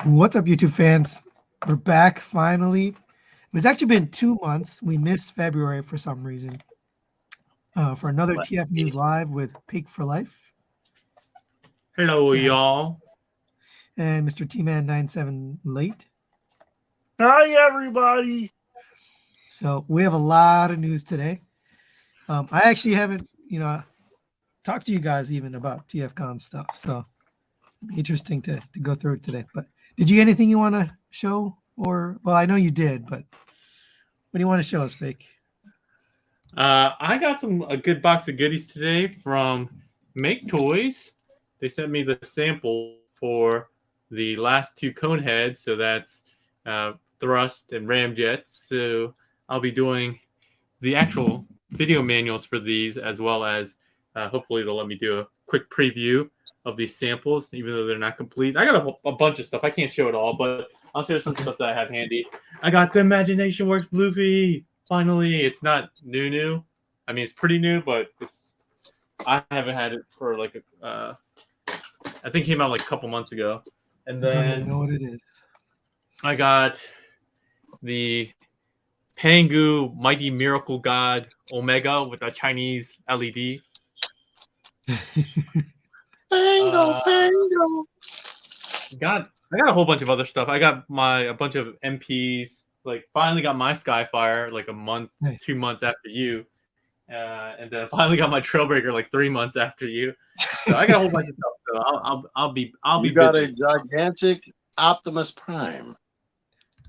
What's up, YouTube fans? We're back finally. It's actually been 2 months. We missed February for some reason. For another TF News Live with Pig for Life Hello, y'all. and Mr. T-Man 97 late. Hi, everybody. So we have a lot of news today. I actually haven't, talked to you guys even about TFCon stuff. So it'll be interesting to go through it today. But did you get anything you want to show? Or, well, I know you did, but what do you want to show us, Pig? I got a good box of goodies today from Make Toys. They sent me the sample for the last two cone heads, so that's thrust and ramjets. So I'll be doing the actual video manuals for these, as well as hopefully they'll let me do a quick preview of these samples, even though they're not complete. I got a bunch of stuff. I can't show it all, but I'll show some stuff that I have handy. I got the Imagination Works Luffy. Finally, it's not new. I mean, it's pretty new, but I haven't had it for like I think it came out like a couple months ago. And I don't then even know what it is. I got the Pangu Mighty Miracle God Omega with a Chinese LED. Pango. I got a whole bunch of other stuff. I got a bunch of MPs. Like finally got my Skyfire like a month, Nice. 2 months after you, and then finally got my Trailbreaker like 3 months after you. So I got a whole bunch of stuff. So I'll be You got busy. a gigantic Optimus Prime.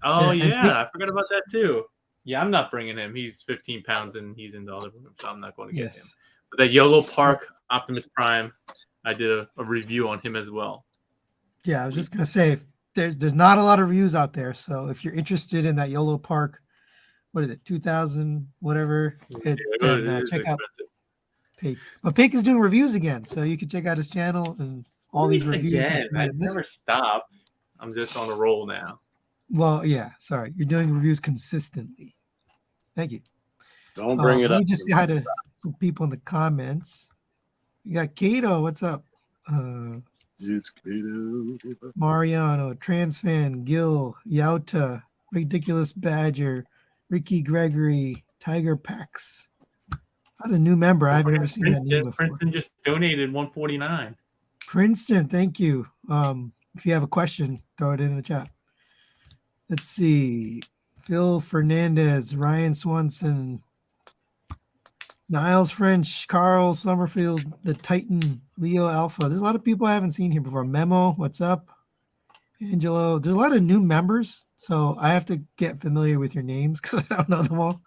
Oh Yeah, and yeah, I forgot about that too. Yeah, I'm not bringing him. He's 15 pounds and he's in the other room, so I'm not going to get him. But that Yolo Park Optimus Prime, I did a review on him as well. Yeah, I was just gonna say there's not a lot of reviews out there. So if you're interested in that YOLO Park, what is it, 2000 whatever, check out Pig. But Pig is doing reviews again, so you can check out his channel and all these reviews. Again, I never stopped. I'm just on a roll now. Well, yeah, sorry, you're doing reviews consistently. Thank you. Don't bring it up. Let me just say hi to some people in the comments. You got Kato, what's up? It's Kato. Mariano, Transfan, Gil, Yauta, Ridiculous Badger, Ricky Gregory, Tiger Pax. That's a new member. I've never seen that name before. Princeton just donated $149. Princeton, thank you. If you have a question, throw it in the chat. Let's see. Phil Fernandez, Ryan Swanson, Niles French, Carl Summerfield, the Titan, Leo Alpha. There's a lot of people I haven't seen here before. Memo, what's up? Angelo. There's a lot of new members, so I have to get familiar with your names because I don't know them all.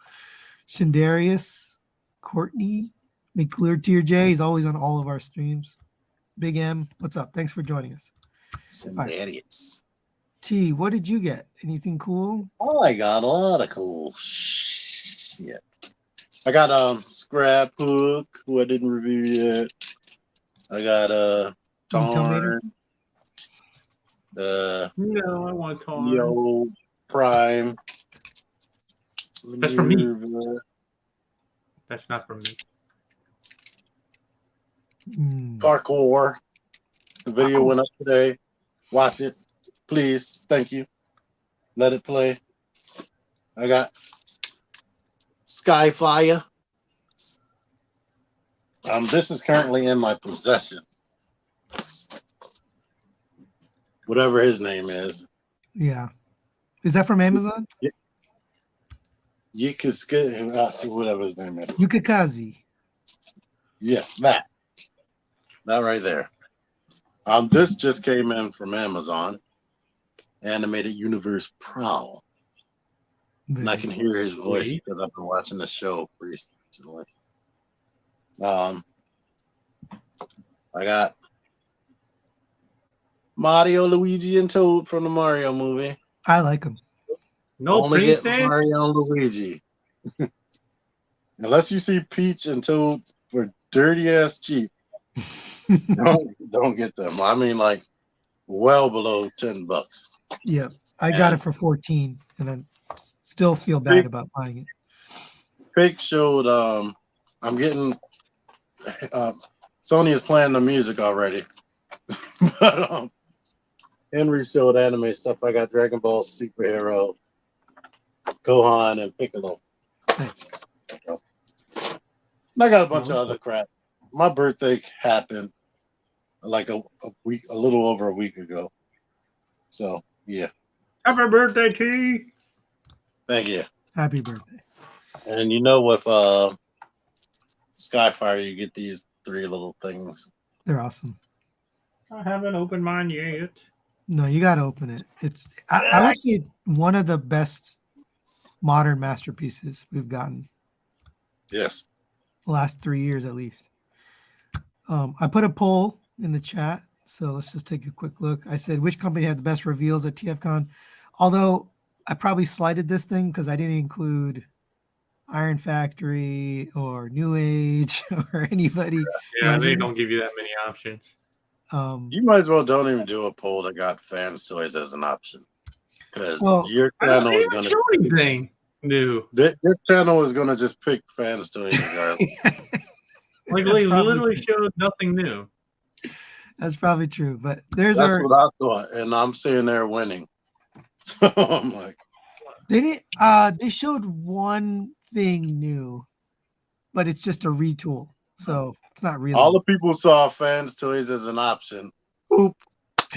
Shindarius, Courtney, McClure Tier J. He's always on all of our streams. Big M, what's up? Thanks for joining us. Shindarius. T, what did you get? Anything cool? Oh, I got a lot of cool shit. I got Scraphook, who I didn't review yet. I got Tarn. No, I want Tarn. Yo Prime. That's from me. That's not from me. Parkour. The video went up today. Watch it. Please. Thank you. Let it play. I got Skyfire. This is currently in my possession. Whatever his name is. Yeah. Is that from Amazon? Whatever his name is. Yukikazi. Yes, that right there. This just came in from Amazon. Animated Universe Prowl. And I can hear his voice because I've been watching the show recently. I got Mario, Luigi, and Toad from the Mario movie. I like them. No Only get princess? Mario and Luigi. Unless you see Peach and Toad for dirty ass cheap, don't get them. I mean, like well below $10. Yeah, I got it for 14, and I still feel bad about buying it. Fake showed. I'm getting. Sony is playing the music already, but Henry showed anime stuff. I got Dragon Ball Superhero, Gohan, and Piccolo. Nice. And I got a bunch of other crap. My birthday happened like a little over a week ago. So yeah. Happy birthday, T. Thank you. Happy birthday. And you know, with Skyfire, you get these 3 little things. They're awesome. I haven't opened mine yet. No, you got to open it. I would say one of the best modern masterpieces we've gotten. Yes. The last 3 years at least. I put a poll in the chat, so let's just take a quick look. I said which company had the best reveals at TFCon, although I probably slighted this thing because I didn't include Iron Factory or New Age or anybody. Yeah, they don't give you that many options. You might as well don't even do a poll that got fans toys as an option, because your I don't channel is even going show anything new. Your channel is going to just pick fans toys regardless. Like they literally showed nothing new. That's probably true, but that's what I thought, and I'm saying they're winning. So I'm like, they didn't. They showed one thing new, but it's just a retool, so it's not real. All the people saw fans toys as an option. Oop!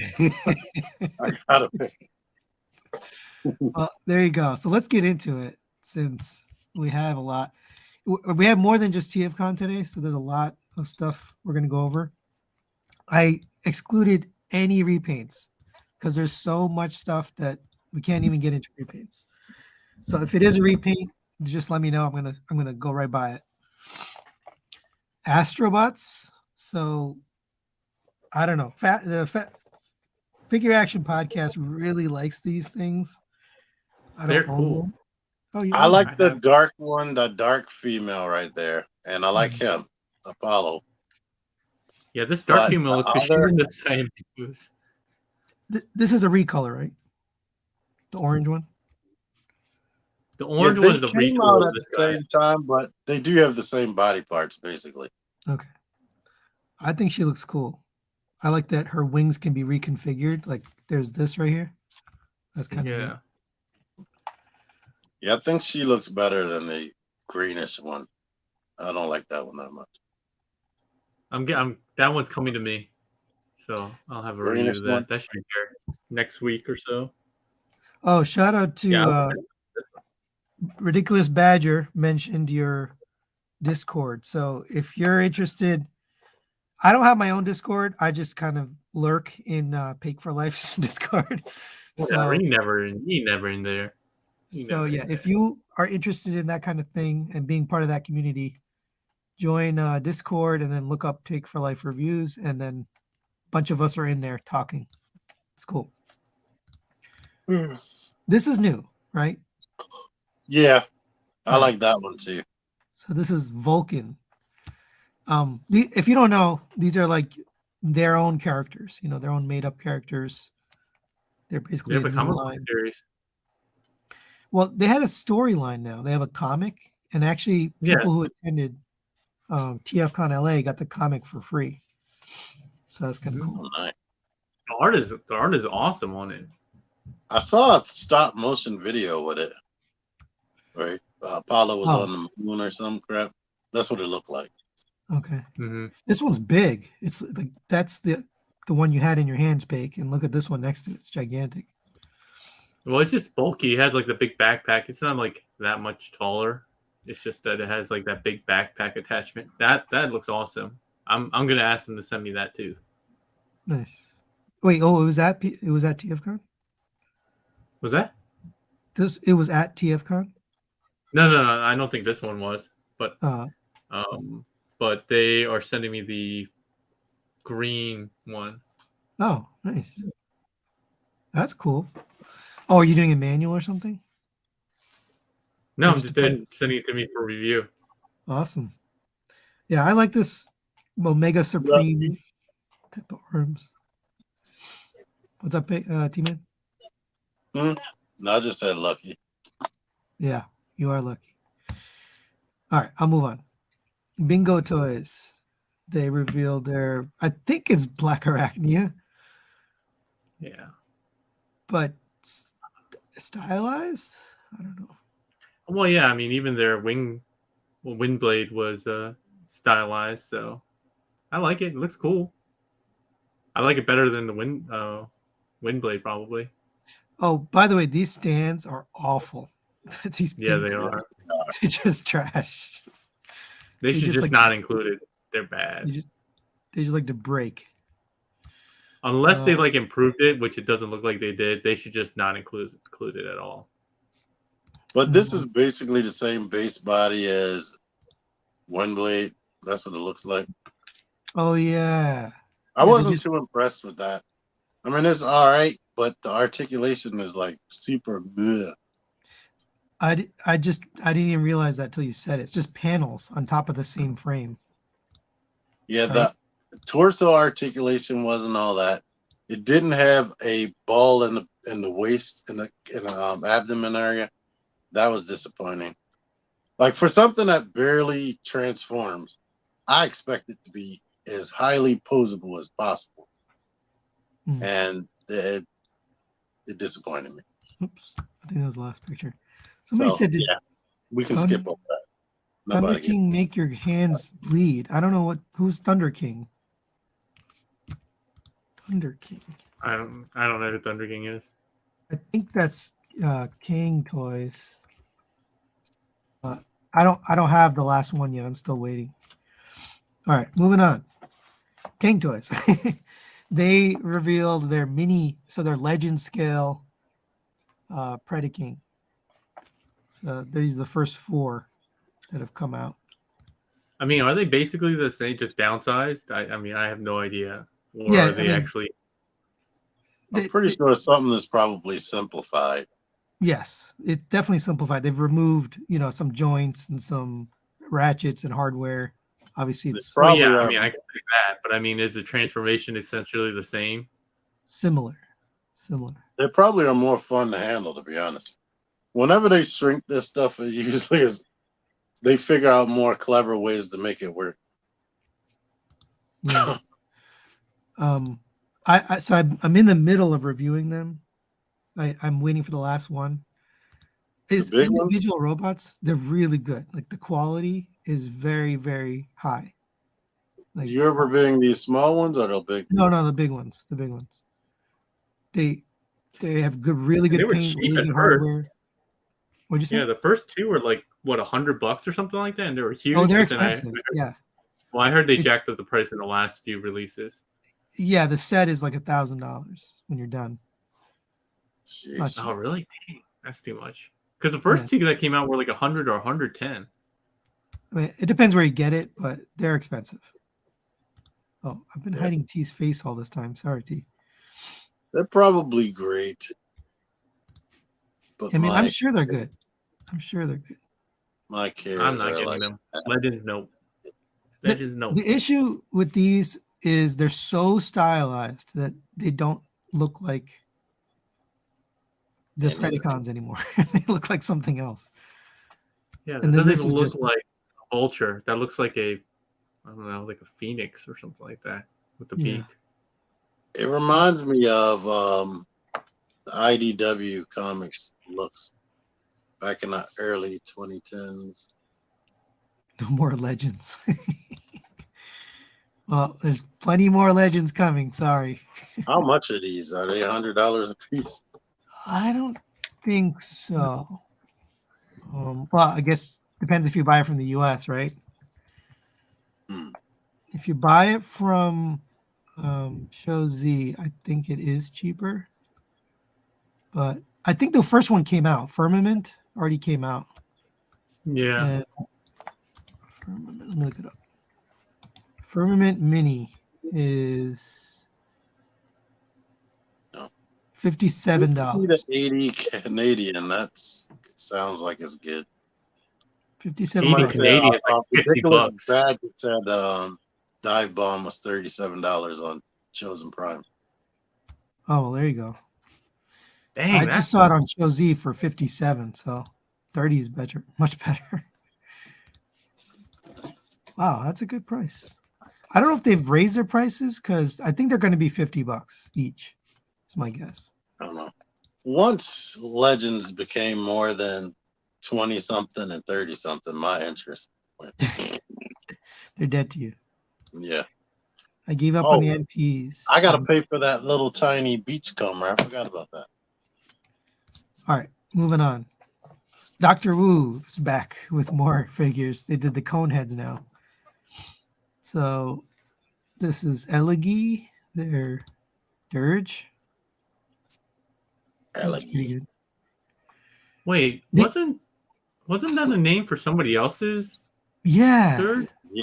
I gotta pick. Well, there you go. So let's get into it since we have a lot. We have more than just TFCon today, so there's a lot of stuff we're going to go over. I excluded any repaints because there's so much stuff that we can't even get into repaints. So if it is a repaint, just let me know. I'm gonna go right by it. Astrobots. So I don't know. Figure Action Podcast really likes these things. They're cool. I like the dark one, the dark female right there, and I like him, Apollo. Yeah, this dark female looks she's in the same moves. This is a recolor, right? The orange one. The orange one is the recolor at the same time, but they do have the same body parts, basically. Okay. I think she looks cool. I like that her wings can be reconfigured. Like there's this right here. That's kind of neat. Yeah, I think she looks better than the greenish one. I don't like that one that much. That one's coming to me, so I'll have a review of that. That should be here next week or so. Oh, shout out to Ridiculous Badger mentioned your Discord. So if you're interested, I don't have my own Discord. I just kind of lurk in Pake for Life's Discord. So he never in there. So yeah, if you are interested in that kind of thing and being part of that community, join Discord and then look up Take for Life reviews, and then a bunch of us are in there talking. It's cool. This is new, right? Yeah, I like that one too. So this is Vulcan. If you don't know, these are like their own characters, their own made-up characters. They're basically a comic series. Well, they had a storyline now. They have a comic, and actually people who attended TFCon LA got the comic for free. So that's kind of cool. Nice. The art is awesome on it. I saw a stop motion video with it. Right, Apollo was on the moon or some crap. That's what it looked like. Okay. Mm-hmm. This one's big. It's like that's the one you had in your hands, Pake, and look at this one next to it. It's gigantic. Well, it's just bulky. It has like the big backpack. It's not like that much taller. It's just that it has like that big backpack attachment. That looks awesome. I'm gonna ask them to send me that too. Nice. Wait, it was at TFCon? Was that? It was at TFCon? No. I don't think this one was, but but they are sending me the green one. Oh, nice. That's cool. Oh, are you doing a manual or something? No, I'm just sending it to me for review. Awesome. Yeah, I like this Omega Supreme type of arms. What's up, T-Man? No, I just said lucky. Yeah, you are lucky. All right, I'll move on. Bingo Toys. They revealed I think it's Black Arachnia. Yeah. but stylized. I don't know. Well, yeah, I mean, even their wind blade was stylized, so I like it. It looks cool. I like it better than the wind blade, probably. Oh, by the way, these stands are awful. These Yeah, pink, they are. they're just trash. They They should just just like- not include it. They're bad. They just like to break. Unless they like improved it, which it doesn't look like they did. They should just not include it at all. But this is basically the same base body as Windblade. That's what it looks like. Oh yeah. I Yeah, wasn't too impressed with that. I mean, it's all right, but the articulation is like super good. I didn't even realize that till you said it. It's just panels on top of the same frame. Yeah, Right. the torso articulation wasn't all that. It didn't have a ball in the waist in the abdomen area. That was disappointing. Like for something that barely transforms, I expect it to be as highly posable as possible, and it disappointed me. Oops, I think that was the last picture. Somebody So, said, "Did yeah, we can skip over that. Thunder Nobody King make your hands bleed?" I don't know who's Thunder King. Thunder King. I don't know who Thunder King is. I think that's King Toys. I don't have the last one yet. I'm still waiting. All right, moving on. King Toys. They revealed their their legend scale Predaking. So these are the first 4 that have come out. I mean, are they basically the same, just downsized? I mean, I have no idea. Or Yeah, are they actually? I'm pretty sure it's something that's probably simplified. Yes, it definitely simplified. They've removed, some joints and some ratchets and hardware. Obviously, it's Probably yeah, are. I mean, I expect that, but I mean, is the transformation essentially the same? similar. They probably are more fun to handle, to be honest. Whenever they shrink this stuff, it usually is they figure out more clever ways to make it work. Yeah. I'm in the middle of reviewing them. I'm waiting for the last one. Is big ones? individual robots? They're really good. Like the quality is very, very high. Like You ever reviewing these small ones or the big? no, the big ones. The big ones. They have really good They were paint, cheap really at good first. hardware. What'd you say? Yeah, the first 2 were like what, $100 or something like that, and they were huge. Oh, they're but then expensive. Yeah. Well, I heard they jacked up the price in the last few releases. Yeah, the set is like $1,000 when you're done. Jeez. Oh, really? Dang, that's too much. Because the first 2 that came out were like 100 or 110. I mean, it depends where you get it, but they're expensive. Oh, I've been hiding T's face all this time. Sorry, T. They're probably great. But I mean, I'm sure they're good. My cares I'm not are getting like them. Legends, no. Legends, no. The issue with these is they're so stylized that they don't look like the Predacons anymore. They look like something else. Yeah, that And then doesn't this even is look just- like a vulture. That looks like I don't know, like a phoenix or something like that with the Yeah. beak. It reminds me of the IDW comics looks back in the early 2010s. No more legends. Well, there's plenty more legends coming. Sorry. How much are these? Are they $100 a piece? I don't think so. Well, I guess depends if you buy it from the US, right? If you buy it from Show Z, I think it is cheaper. But I think the first one came out. Firmament already came out. Yeah. And Firmament, let me look it up. Firmament Mini is $57. 80 Canadian. That's sounds like it's good. 57 80 bucks. Canadian is like 50 Ridiculous bucks. Bad that said Dive Bomb was $37 on Chosen Prime. Oh, well, there you go. Dang, I that's just saw it on Show Z for 57, so 30 is better, much better. Wow, that's a good price. I don't know if they've raised their prices because I think they're going to be $50 each. That's my guess. I don't know. once Legends became more than 20 something and 30 something, my interest went. They're dead to you. Yeah. I gave up Oh, on the NPs. I got to pay for that little tiny beachcomber. I forgot about that. All right, moving on. Dr. Wu is back with more figures. They did the cone heads now. So this is Elegy, their Dirge. That's pretty good. Wait, wasn't that a name for somebody else's Yeah. third? Yeah.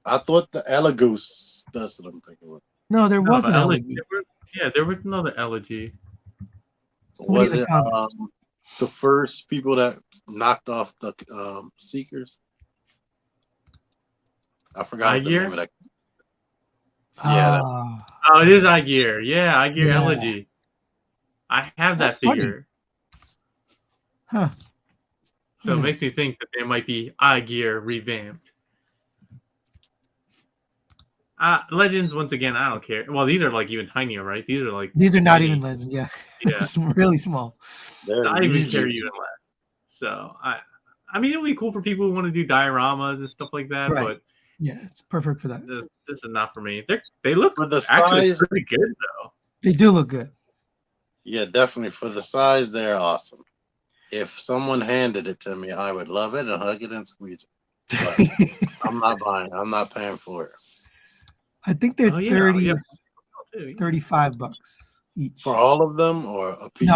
I thought the Elegoose, that's what I'm thinking of. No, there was an Elegy. Elegy. There was another Elegy. Somebody Was in the it comments. the first people that knocked off the Seekers? I forgot the Aegir? name of that. Yeah, Ah, Oh, it is Aegir. Yeah, Aegir Yeah. Elegy. I have That's that figure. huh. So it makes me think that there might be Aegir revamped. Legends, once again, I don't care. Well, these are like even tinier, right? These are like These are not mini. even legend. Yeah. Yeah. It's really small. they're So I even usually- care even less. So I mean, it would be cool for people who want to do dioramas and stuff like that, Right. but Yeah, it's perfect for that. this is not for me. They look For the actually size, pretty good though. They do look good. yeah, definitely for the size, they're awesome. If someone handed it to me, I would love it and hug it and squeeze it. But I'm not buying. I'm not paying for it. I think they're Oh, yeah, 30 yeah. or $35 each. For all of them or a piece?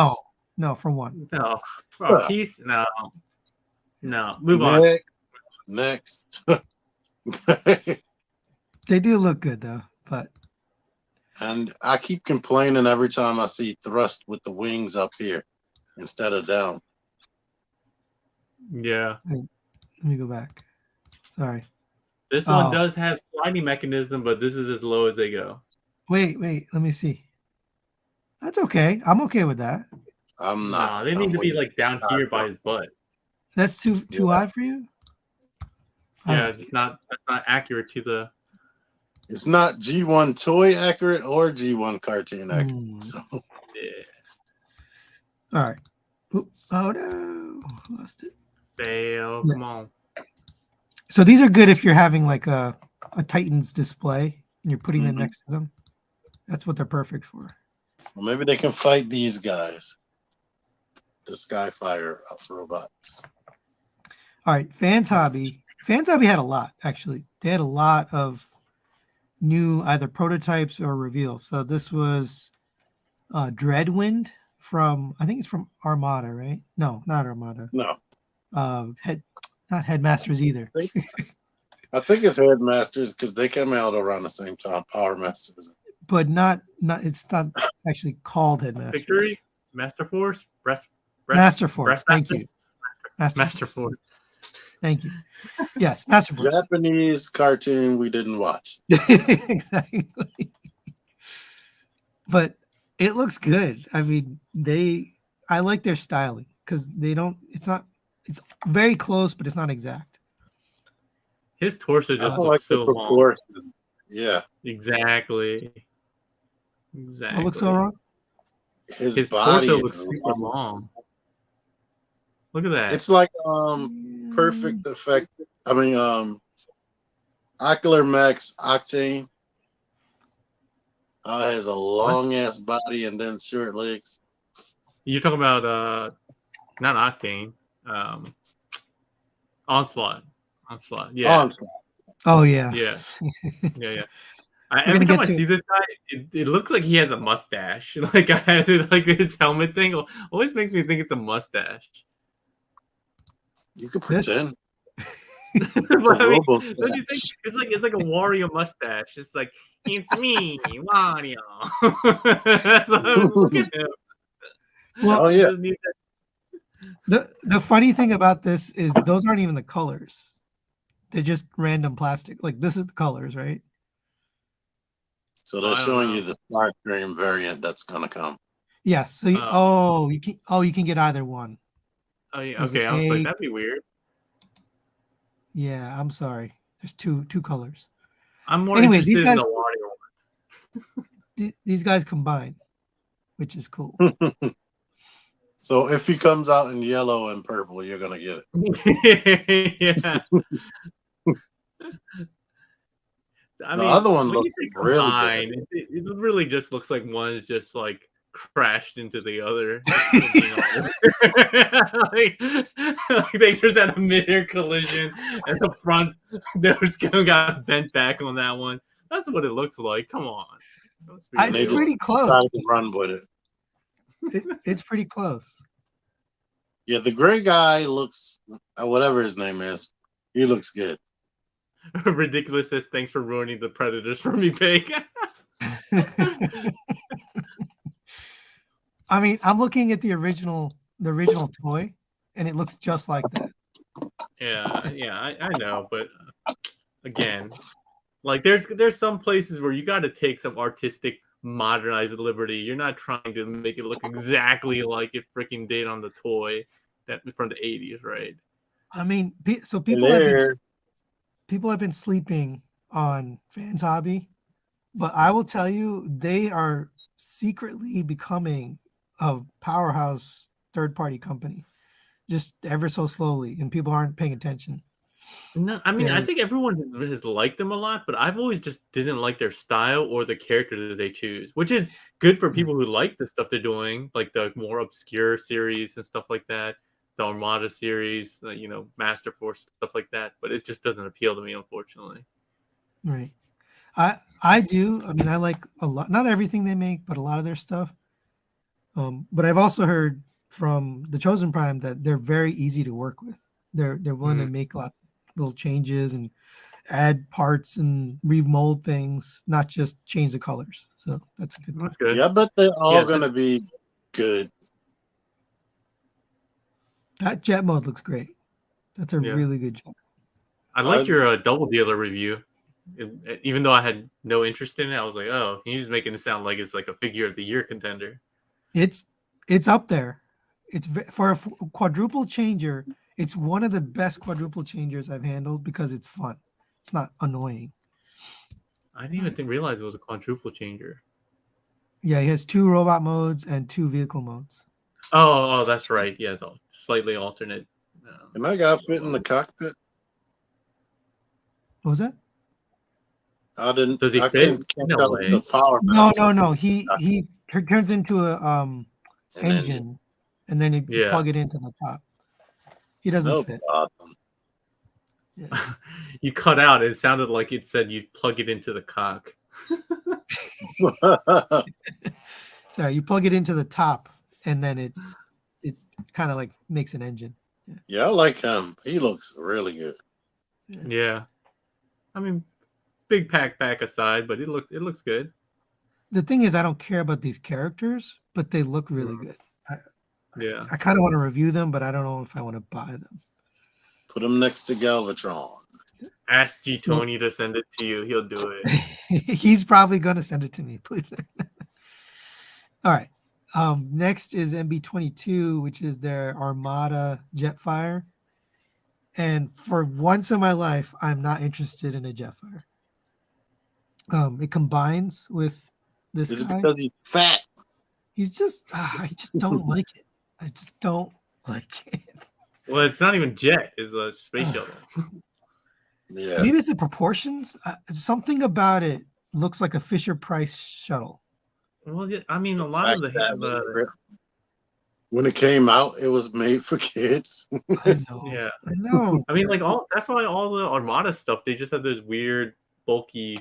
No, for one. No, for a piece, no. Move on. Next. They do look good though, but And I keep complaining every time I see Thrust with the wings up here instead of down. Yeah, let me go back. Sorry. this one does have sliding mechanism, but this is as low as they go. Wait, let me see. That's okay. I'm okay with that. I'm not. No, they need to be like down here by his butt. That's too high for you? Yeah, that's not accurate to the. It's not G1 toy accurate or G1 cartoon accurate. So Yeah. All right. Oh no, lost it. Fail. Yeah. Come on. So these are good if you're having like a Titans display and you're putting them next to them. That's what they're perfect for. well, maybe they can fight these guys. The Skyfire robots. All right, Fans Hobby. Fans Hobby had a lot, actually. They had a lot of new either prototypes or reveals. So this was Dreadwind from, I think it's from Armada, right? No, not Armada. No. Not Headmasters either. I think it's Headmasters because they came out around the same time. Power Masters. But not it's not actually called Headmasters. Victory, Master Force, Master Force. Thank you. Master Force. Thank you. Yes, Master Force. Japanese cartoon we didn't watch. Exactly. But it looks good. I mean, I like their styling because it's very close, but it's not exact. His torso just like looks the so long. proportion. Yeah. Exactly. What looks so wrong? His torso body looks super long. Look at that. It's like perfect effect. I mean Ocular Max Octane. Has a long ass body and then short legs. You're talking about not Octane. Onslaught. Yeah. Onslaught. Oh yeah. Yeah. Every time I see this guy, it looks like he has a mustache. Like I had like this helmet thing always makes me think it's a mustache. You could pretend. But I mean, don't you think it's like a Wario mustache? It's like it's me, Wario. That's what I was looking at. Well, yeah. The funny thing about this is those aren't even the colors. They're just random plastic. Like this is the colors, right? So they're showing you the Starscream variant that's gonna come. Yes. So you can get either one. Oh yeah. Okay. I was like, that'd be weird. Yeah, I'm sorry. There's two colors. I'm more interested in the Wario one. These guys combine, which is cool. So if he comes out in yellow and purple, you're gonna get it. Yeah. I The mean, other one when you looks say really good. combine, it really just looks like one's just like crashed into the other. If we're being honest. like they just had a mid-air collision, and the front nose cone got bent back on that one. That's what it looks like. Come on. Let's be And they It's just real. pretty close. decided to run with it. It's pretty close. Yeah, the gray guy looks, whatever his name is, he looks good. Ridiculous says, thanks for ruining the Predators for me, Pig. I mean, I'm looking at the original toy, and it looks just like that. Yeah, I know, but again, like there's some places where you got to take some artistic, modernized liberty. You're not trying to make it look exactly like it freaking did on the toy that from the 80s, right? I mean, so There, people have been sleeping on Fans Hobby, but I will tell you, they are secretly becoming a powerhouse third-party company, just ever so slowly, and people aren't paying attention. No, I mean, I They're- think everyone has liked them a lot, but I've always just didn't like their style or the characters they choose, which is good for people who like the stuff they're doing, like the more obscure series and stuff like that, the Armada series, Master Force, stuff like that. But it just doesn't appeal to me, unfortunately. Right. I do. I mean, I like a lot, not everything they make, but a lot of their stuff. But I've also heard from the Chosen Prime that they're very easy to work with. They're willing to make lots of little changes and add parts and remold things, not just change the colors. So that's a good thing. That's good. yeah, but they're all Yeah, gonna be good. That jet mode looks great. That's a Yeah. really good job. I liked your double dealer review. Even though I had no interest in it, I was like, oh, he's making it sound like it's like a figure of the year contender. It's up there. It's for a quadruple changer. It's one of the best quadruple changers I've handled because it's fun. It's not annoying. I didn't even realize it was a quadruple changer. Yeah, he has 2 robot modes and 2 vehicle modes. Oh, that's right. Yeah, the slightly alternate. Can that guy fit in the cockpit? What was that? I didn't. Does he I fit? can't No tell way. the power. No. He turns into a engine, and then you plug it into the top. He doesn't No fit. problem. Yeah. You cut out. It sounded like it said you plug it into the cock. Sorry, you plug it into the top, and then it kind of like makes an engine. Yeah, I like him. He looks really good. Yeah. I mean, big pack aside, but it looks good. The thing is, I don't care about these characters, but they look really good. I kind of want to review them, but I don't know if I want to buy them. Put him next to Galvatron. Ask G Tony to send it to you. He'll do it. He's probably going to send it to me, please. All right. Next is MB22, which is their Armada Jetfire. And for once in my life, I'm not interested in a Jetfire. It combines with this Is it guy. because he's fat? He's just, I just don't like it. I just don't like it. Well, it's not even jet; it's a space shuttle. Yeah. Maybe it's the proportions. Something about it looks like a Fisher-Price shuttle. Well, I mean, a lot of the when it came out, it was made for kids. I know. Yeah. I know. I mean, like that's why all the Armada stuff, they just had those weird, bulky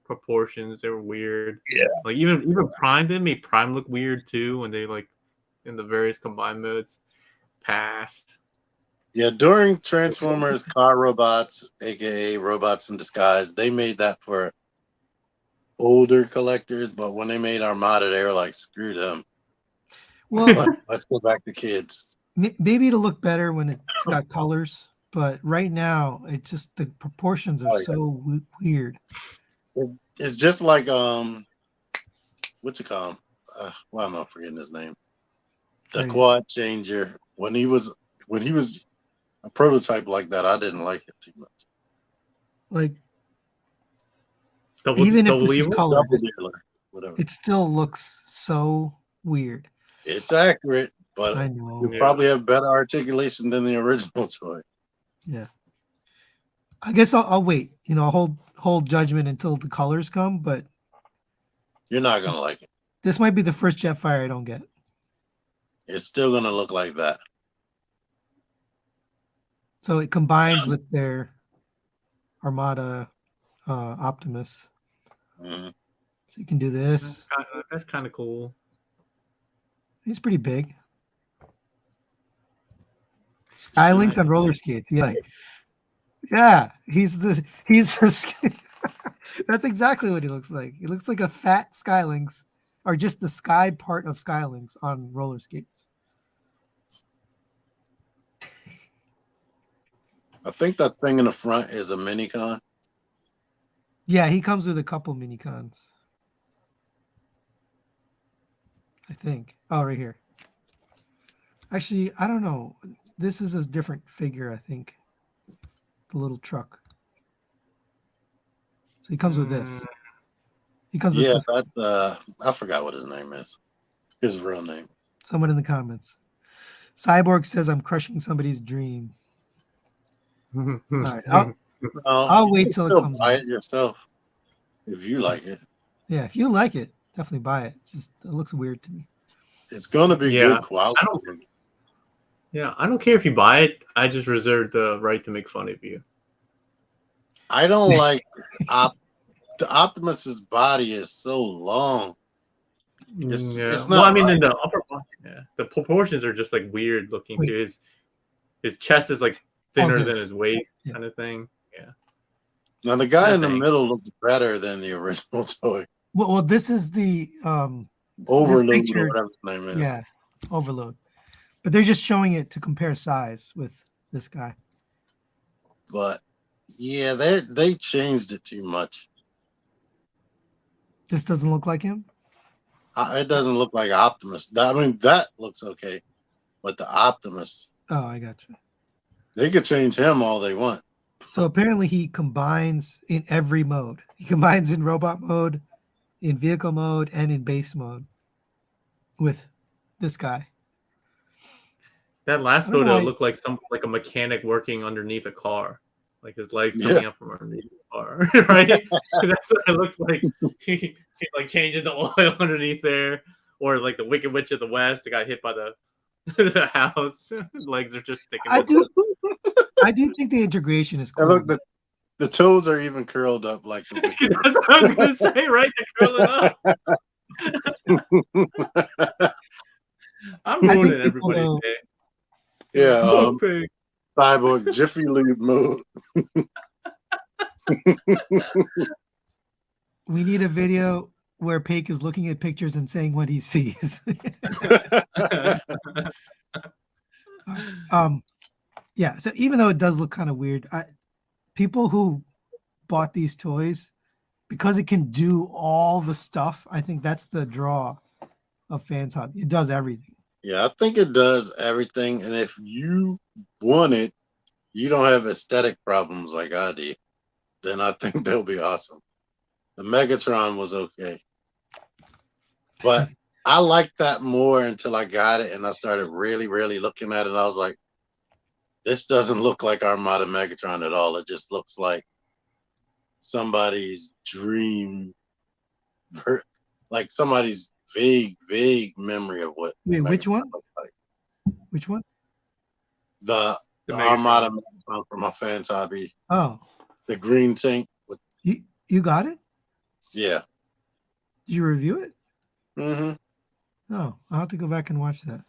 proportions. They were weird. Yeah. Like even Prime, they made Prime look weird too when they like in the various combined modes passed. Yeah, during Transformers Car Robots, aka Robots in Disguise, they made that for older collectors, but when they made Armada, they were like, screw them. Well, Let's go back to kids. maybe it'll look better when it's got colors, but right now it just the proportions are so weird. It's just like what you call him? Why am I forgetting his name? The Quad Changer. When he was a prototype like that, I didn't like it too much. Like even if this is colored, whatever. It still looks so weird. It's accurate. but I know. you probably have better articulation than the original toy. Yeah. I guess I'll wait. I'll hold judgment until the colors come, but You're not gonna like it. this might be the first Jetfire I don't get. It's still gonna look like that. So it combines with their Armada Optimus. Mhm. So you can do this. That's kind of cool. He's pretty big. Skylinks on roller skates. Yeah, he's the that's exactly what he looks like. He looks like a fat Skylinks, or just the sky part of Skylinks on roller skates. I think that thing in the front is a Minicon. Yeah, he comes with a couple Minicons. I think. Oh, right here. Actually, I don't know. This is a different figure, I think. The little truck. So he comes with this. He comes with Yeah, this. that I forgot what his name is. His real name. Someone in the comments. Cyborg says I'm crushing somebody's dream. All right. I'll wait till it comes buy out. it yourself if you like it. Yeah, if you like it, definitely buy it. It looks weird to me. It's gonna be good quality. I don't care if you buy it. I just reserve the right to make fun of you. I don't like the Optimus's body is so long. It's not. Well, I mean, in the upper, the proportions are just like weird looking too. His chest is like thinner than his waist, kind of thing. Yeah. Now the guy in the middle looks better than the original toy. Well, this is the Overload or whatever his name is. Yeah, Overload. But they're just showing it to compare size with this guy. But yeah, they changed it too much. This doesn't look like him? It doesn't look like Optimus. I mean, that looks okay, but the Optimus. Oh, I got you. They could change him all they want. So apparently he combines in every mode. He combines in robot mode, in vehicle mode, and in base mode with this guy. That last photo looked like a mechanic working underneath a car. Like his legs coming up from underneath the car, right? That's what it looks like. He like changing the oil underneath there, or like the Wicked Witch of the West that got hit by the house. Legs are just sticking. I do think the integration is cool. Look, the toes are even curled up like. That's what I was gonna say, right? They're curling up. I'm ruining everybody's day. Yeah. Cyborg Jiffy Lube mode. We need a video where Paik is looking at pictures and saying what he sees. Yeah, so even though it does look kind of weird, people who bought these toys, because it can do all the stuff, I think that's the draw of Fans Hub. It does everything. Yeah, I think it does everything. And if you want it, you don't have aesthetic problems like I did, then I think they'll be awesome. The Megatron was okay. But I liked that more until I got it and I started really, really looking at it. I was like, this doesn't look like Armada Megatron at all. It just looks like somebody's dream, like somebody's vague memory of what. Wait, which one? Like. Which one? The Armada Megatron from my Fans Hobby. Oh, the green tank. You got it? Yeah. Did you review it? Mm-hmm. Oh, I'll have to go back and watch that.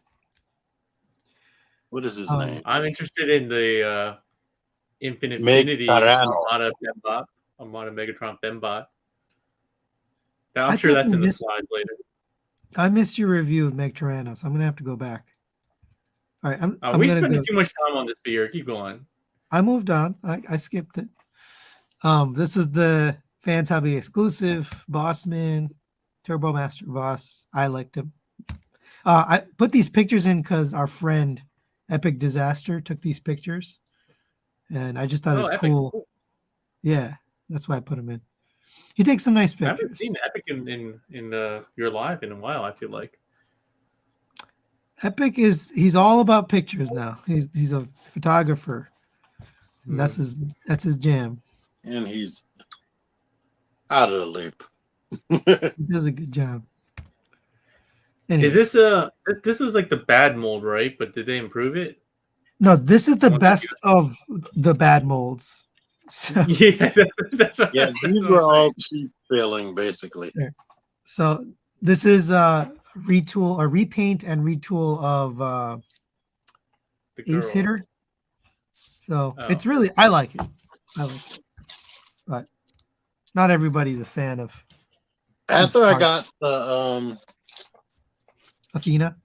What is his name? I'm interested in the Infinity Armada Megatron Fembot. I'm sure that's in the slides later. I missed your review of Meg Tyrannos. I'm gonna have to go back. All right, I'm we spending too much time on this figure. Keep going. I moved on. I skipped it. This is the Fans Hobby exclusive Bossman, Turbo Master Boss. I liked him. I put these pictures in because our friend Epic Disaster took these pictures, and I just thought it was cool. Yeah, that's why I put them in. He takes some nice pictures. I haven't seen Epic in your live in a while, I feel like. Epic he's all about pictures now. He's a photographer. And that's his jam. And he's out of the loop. He does a good job. Anyway. Is this this was like the bad mold, right? But did they improve it? No, this is the best of the bad molds. So, Yeah, that's what Yeah, these were all cheap filling, basically. So this is retool or repaint and retool of Ace Hitter. So it's really, I like it. But not everybody's a fan of. After I got the Athena.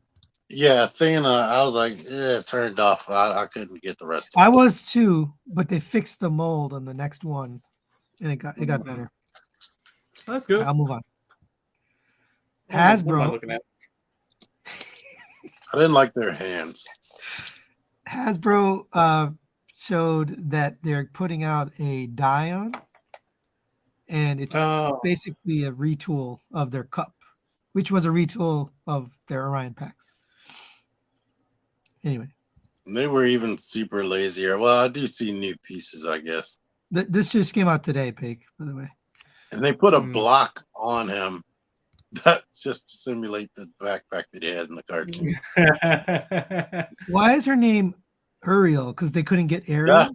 Yeah, Athena, I was like, it turned off. I couldn't get the rest of it. I was too, but they fixed the mold on the next one, and it got better. That's good. Right, I'll move on. Hasbro. Hasbro. I didn't like their hands. Hasbro showed that they're putting out a Dion, and it's basically a retool of their cup, which was a retool of their Orion packs. Anyway, They were even super lazier. Well, I do see new pieces, I guess. This just came out today, Pig, by the way. And they put a block on him that just to simulate the backpack that he had in the cartoon. Why is her name Uriel? Because they couldn't get Ariel? Yeah.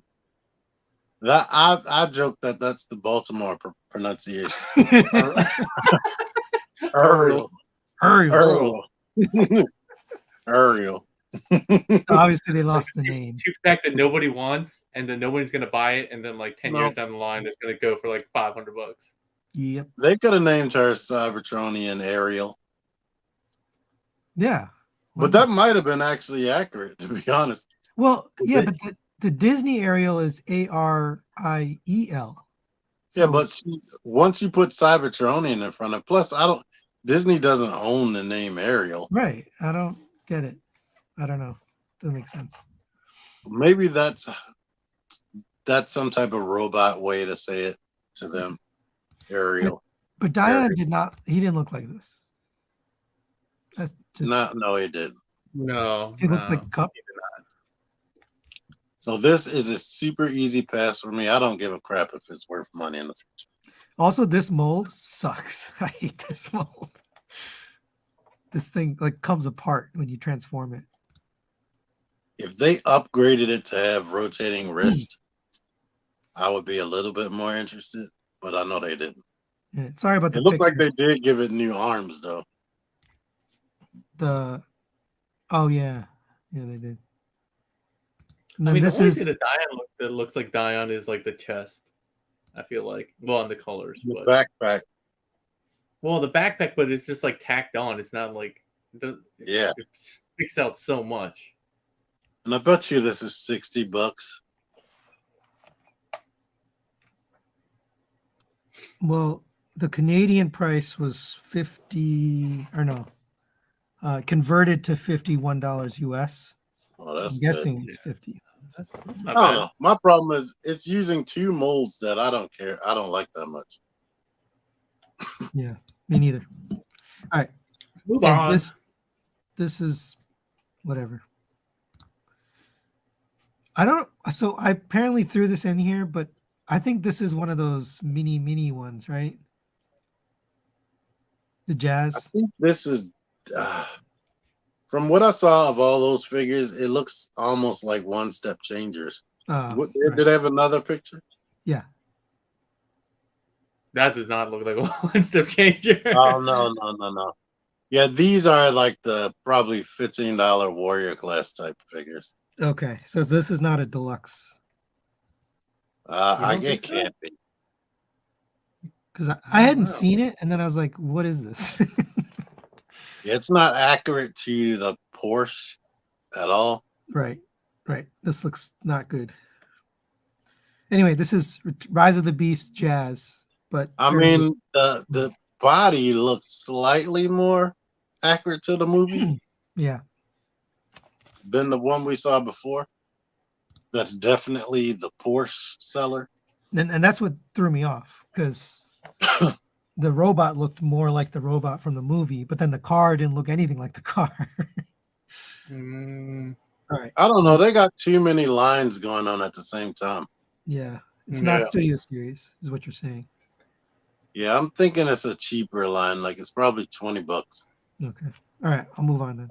That I joked that that's the Baltimore pronunciation. Uriel. Uriel. Uriel. Obviously, they lost the name. Two pack that nobody wants, and then nobody's gonna buy it, and then like 10 years down the line, it's gonna go for like $500. Yep. They could have named her Cybertronian Ariel. Yeah. But that might have been actually accurate, to be honest. Well, yeah, but the Disney Ariel is Ariel. So, yeah, but once you put Cybertronian in front of, plus Disney doesn't own the name Ariel. Right. I don't get it. I don't know. Doesn't make sense. Maybe that's some type of robot way to say it to them. Ariel. But Dion he didn't look like this. That's just no, he didn't. No. He looked like a cup. So this is a super easy pass for me. I don't give a crap if it's worth money in the future. Also, this mold sucks. I hate this mold. This thing like comes apart when you transform it. If they upgraded it to have rotating wrist, I would be a little bit more interested, but I know they didn't. Yeah, sorry about the It looked picture. like they did give it new arms though. Oh yeah, they did. I mean, this is the Dion look that looks like Dion is like the chest. I feel like, well, on the colors, the but backpack. Well, the backpack, but it's just like tacked on. It's not like it sticks out so much. And I bet you this is $60. Well, the Canadian price was 50 or no, converted to $51 US. Oh, that's I'm guessing it's 50. That's I not don't bad. know. My problem is it's using two molds that I don't care. I don't like that much. Yeah, me neither. All right. Move on. This is whatever. So I apparently threw this in here, but I think this is one of those mini ones, right? The Jazz. I think this is, from what I saw of all those figures, it looks almost like one-step changers. Right. Did they have another picture? Yeah. That does not look like a one-step changer. Oh, no. Yeah, these are like the probably $15 warrior class type figures. Okay, so this is not a deluxe. It can't be. Because I hadn't seen it, and then I was like, what is this? It's not accurate to the Porsche at all. Right. This looks not good. Anyway, this is Rise of the Beast Jazz, but I mean, the body looks slightly more accurate to the movie yeah, than the one we saw before. That's definitely the Porsche seller. and that's what threw me off because the robot looked more like the robot from the movie, but then the car didn't look anything like the car. All right. I don't know. They got too many lines going on at the same time. Yeah. It's Yeah. not Studio Series, is what you're saying. Yeah, I'm thinking it's a cheaper line. Like it's probably $20. Okay. All right. I'll move on then.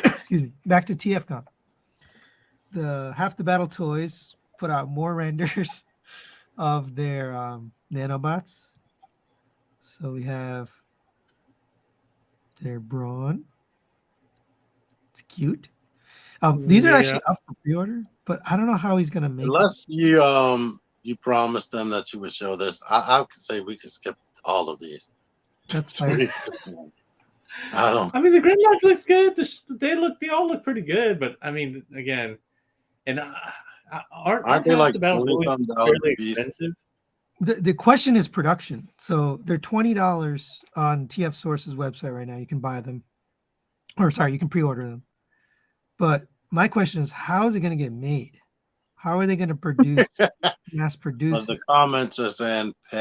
Excuse me. Back to TFCon. The Half the Battle Toys put out more renders of their nanobots. So we have their Brawn. It's cute. These are actually up for pre-order, but I don't know how he's gonna make Unless you promised them that you would show this, I could say we could skip all of these. it. That's fine. I don't. I mean, the Grimlock looks good. They all look pretty good. But I mean, again, and Aren't they like the Battle Toys $20 fairly a piece? expensive? The question is production. So they're $20 on TF Source's website right now. You can buy them, or sorry, you can pre-order them. But my question is, how is it going to get made? How are they going to produce, mass produce? The comments are saying, "Pah."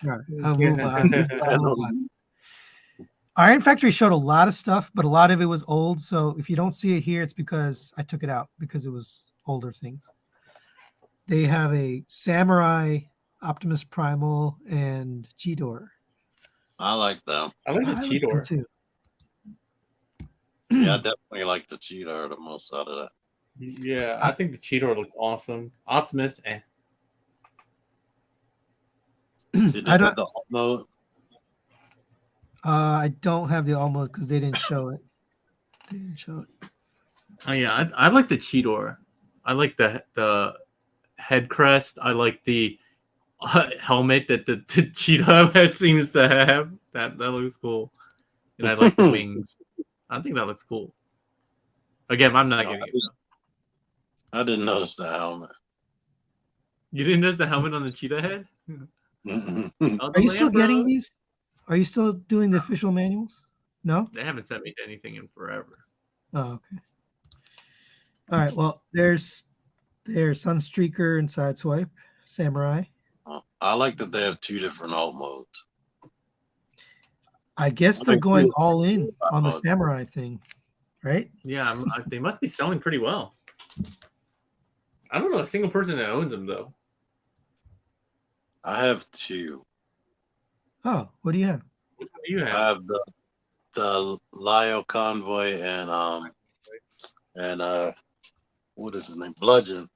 All right, I'll move on. Iron Factory showed a lot of stuff, but a lot of it was old. So if you don't see it here, it's because I took it out because it was older things. They have a Samurai, Optimus Primal, and Cheetor. I like them. I like the I like them Cheetor too. Yeah, I definitely like the cheetah the most out of that. Yeah, I think the Cheetor looks awesome. Optimus, Did they I put don't. the mode? I don't have the all mode because they didn't show it. They didn't show it. Oh yeah, I like the Cheetor. I like the head crest. I like the helmet that the cheetah head seems to have. That looks cool. And I like the wings. I think that looks cool. Again, I'm not getting it though. I didn't notice the helmet. You didn't notice the helmet on the cheetah head? Oh, Are you still getting these? Are you still doing the official manuals? No? They haven't sent me anything in forever. Oh, okay. All right. Well, there's Sunstreaker and Sideswipe, Samurai. I like that they have two different alt modes. I guess they're going all in on the Samurai thing, right? Yeah, they must be selling pretty well. I don't know a single person that owns them though. I have two. Oh, what do you have? What do you have? I have the Lio Convoy and what is his name? Bludgeon.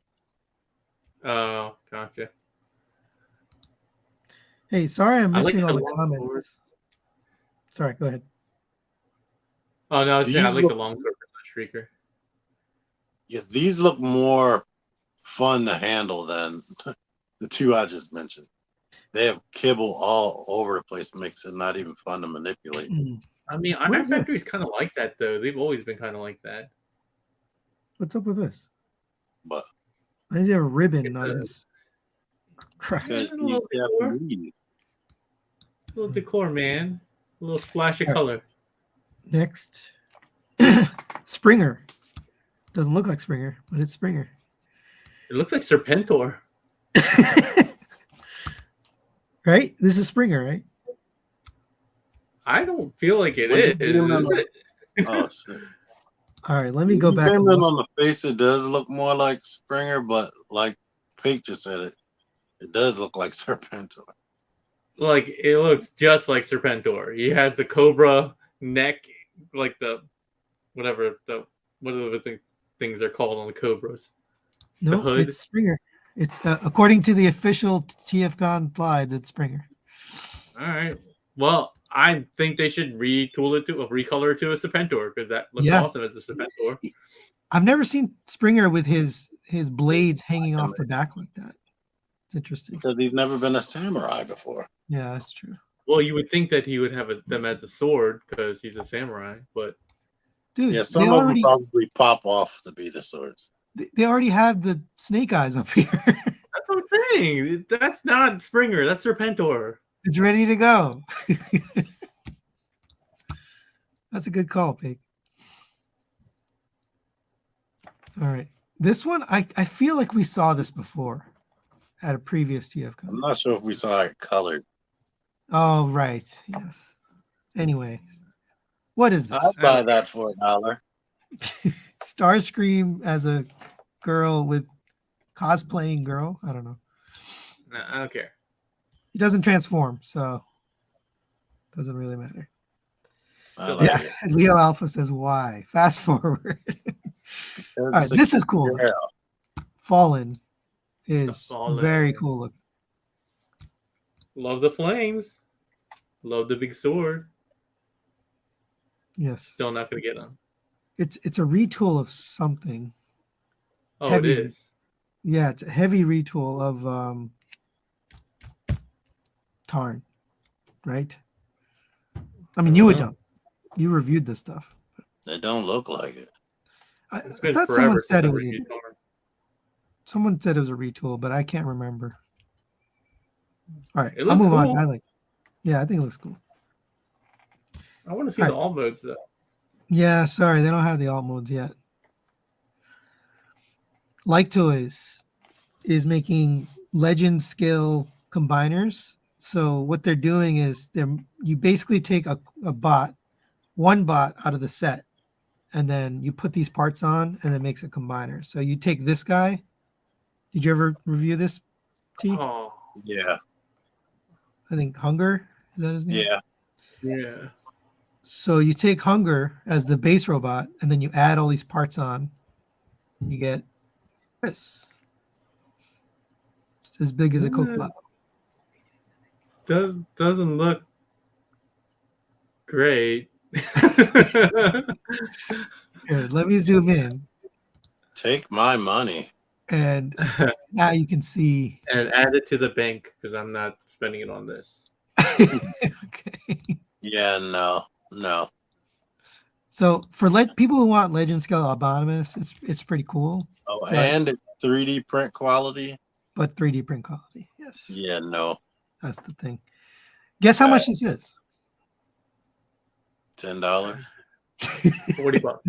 Oh, gotcha. Hey, sorry I'm missing like all the the comments. sword. Sorry, go ahead. Oh no, I was saying I These like the look- longsword Shrieker. Yeah, these look more fun to handle than the two I just mentioned. They have kibble all over the place, makes it not even fun to manipulate. I mean, What Iron is this? Factory's kind of like that though. They've always been kind of like that. What's up with this? But Why does he have a ribbon It's on a- his crotch? because a little you decor. Japanese. A little decor, man. A little splash of All right. color. Next, Springer. Doesn't look like Springer, but it's Springer. It looks like Serpentor. Right? This is Springer, right? I don't feel like it When you is. get him in Is the- it? Oh shit! All right, let me go back. Zoom and in look. on the face. It does look more like Springer, but like Pete just said, it does look like Serpentor. Like it looks just like Serpentor. He has the cobra neck, like the whatever the what are the things they're called on the cobras. No, hood. it's Springer. It's according to the official TFCon slides, it's Springer. All right. Well, I think they should recolor it to a Serpentor because that looks Yeah. awesome as a Serpentor. I've never seen Springer with his blades hanging off the back like that. It's interesting. Because he's never been a samurai before. Yeah, that's true. Well, you would think that he would have them as a sword because he's a samurai, but Dude, Yeah, some of them probably pop off to be the swords. they already have the snake eyes up here. that's what I'm saying. That's not Springer. That's Serpentor. It's ready to go. That's a good call, Pig. All right. This one, I feel like we saw this before at a previous TFCon. I'm not sure if we saw it colored. Oh, right. Yes. Anyway, What is this? I'd buy that for $1. Starscream as a girl with cosplaying girl. I don't know. No, I don't care. He doesn't transform, so doesn't really matter. I like Yeah, it. Leo Alpha says why. Fast forward. All right, It's a this is cool. girl. Fallen is Fallen. very cool looking. Love the flames. Love the big sword. Yes, Still not gonna get them. it's a retool of something. Oh, Heavy. it is. Yeah, it's a heavy retool of Tarn, right? I mean, you would know. You reviewed this stuff. They don't look like it. It's I been thought forever someone said since I it was. reviewed Tarn. Someone said it was a retool, but I can't remember. All right, It I'll looks move cool. on. Yeah, I think it looks cool. I want to see All the right. alt modes though. Yeah, sorry, they don't have the alt modes yet. Like Toys is making legend scale combiners. So what they're doing is you basically take one bot out of the set, and then you put these parts on, and it makes a combiner. So you take this guy. Did you ever review this, T? Oh, Yeah. I think Hunger, is that his name? Yeah. yeah. So you take Hunger as the base robot, and then you add all these parts on. You get this. It's as big as a Coke bottle. Doesn't look great. Here, let me zoom in, Take my money. and now you can see. And add it to the bank because I'm not spending it on this. Okay. Yeah, no. So for people who want legend scale Abominus, it's pretty cool, Oh, But- and it's 3D print quality. but 3D print quality. Yes, Yeah, no. that's the thing. Guess how much this is? $10. $40.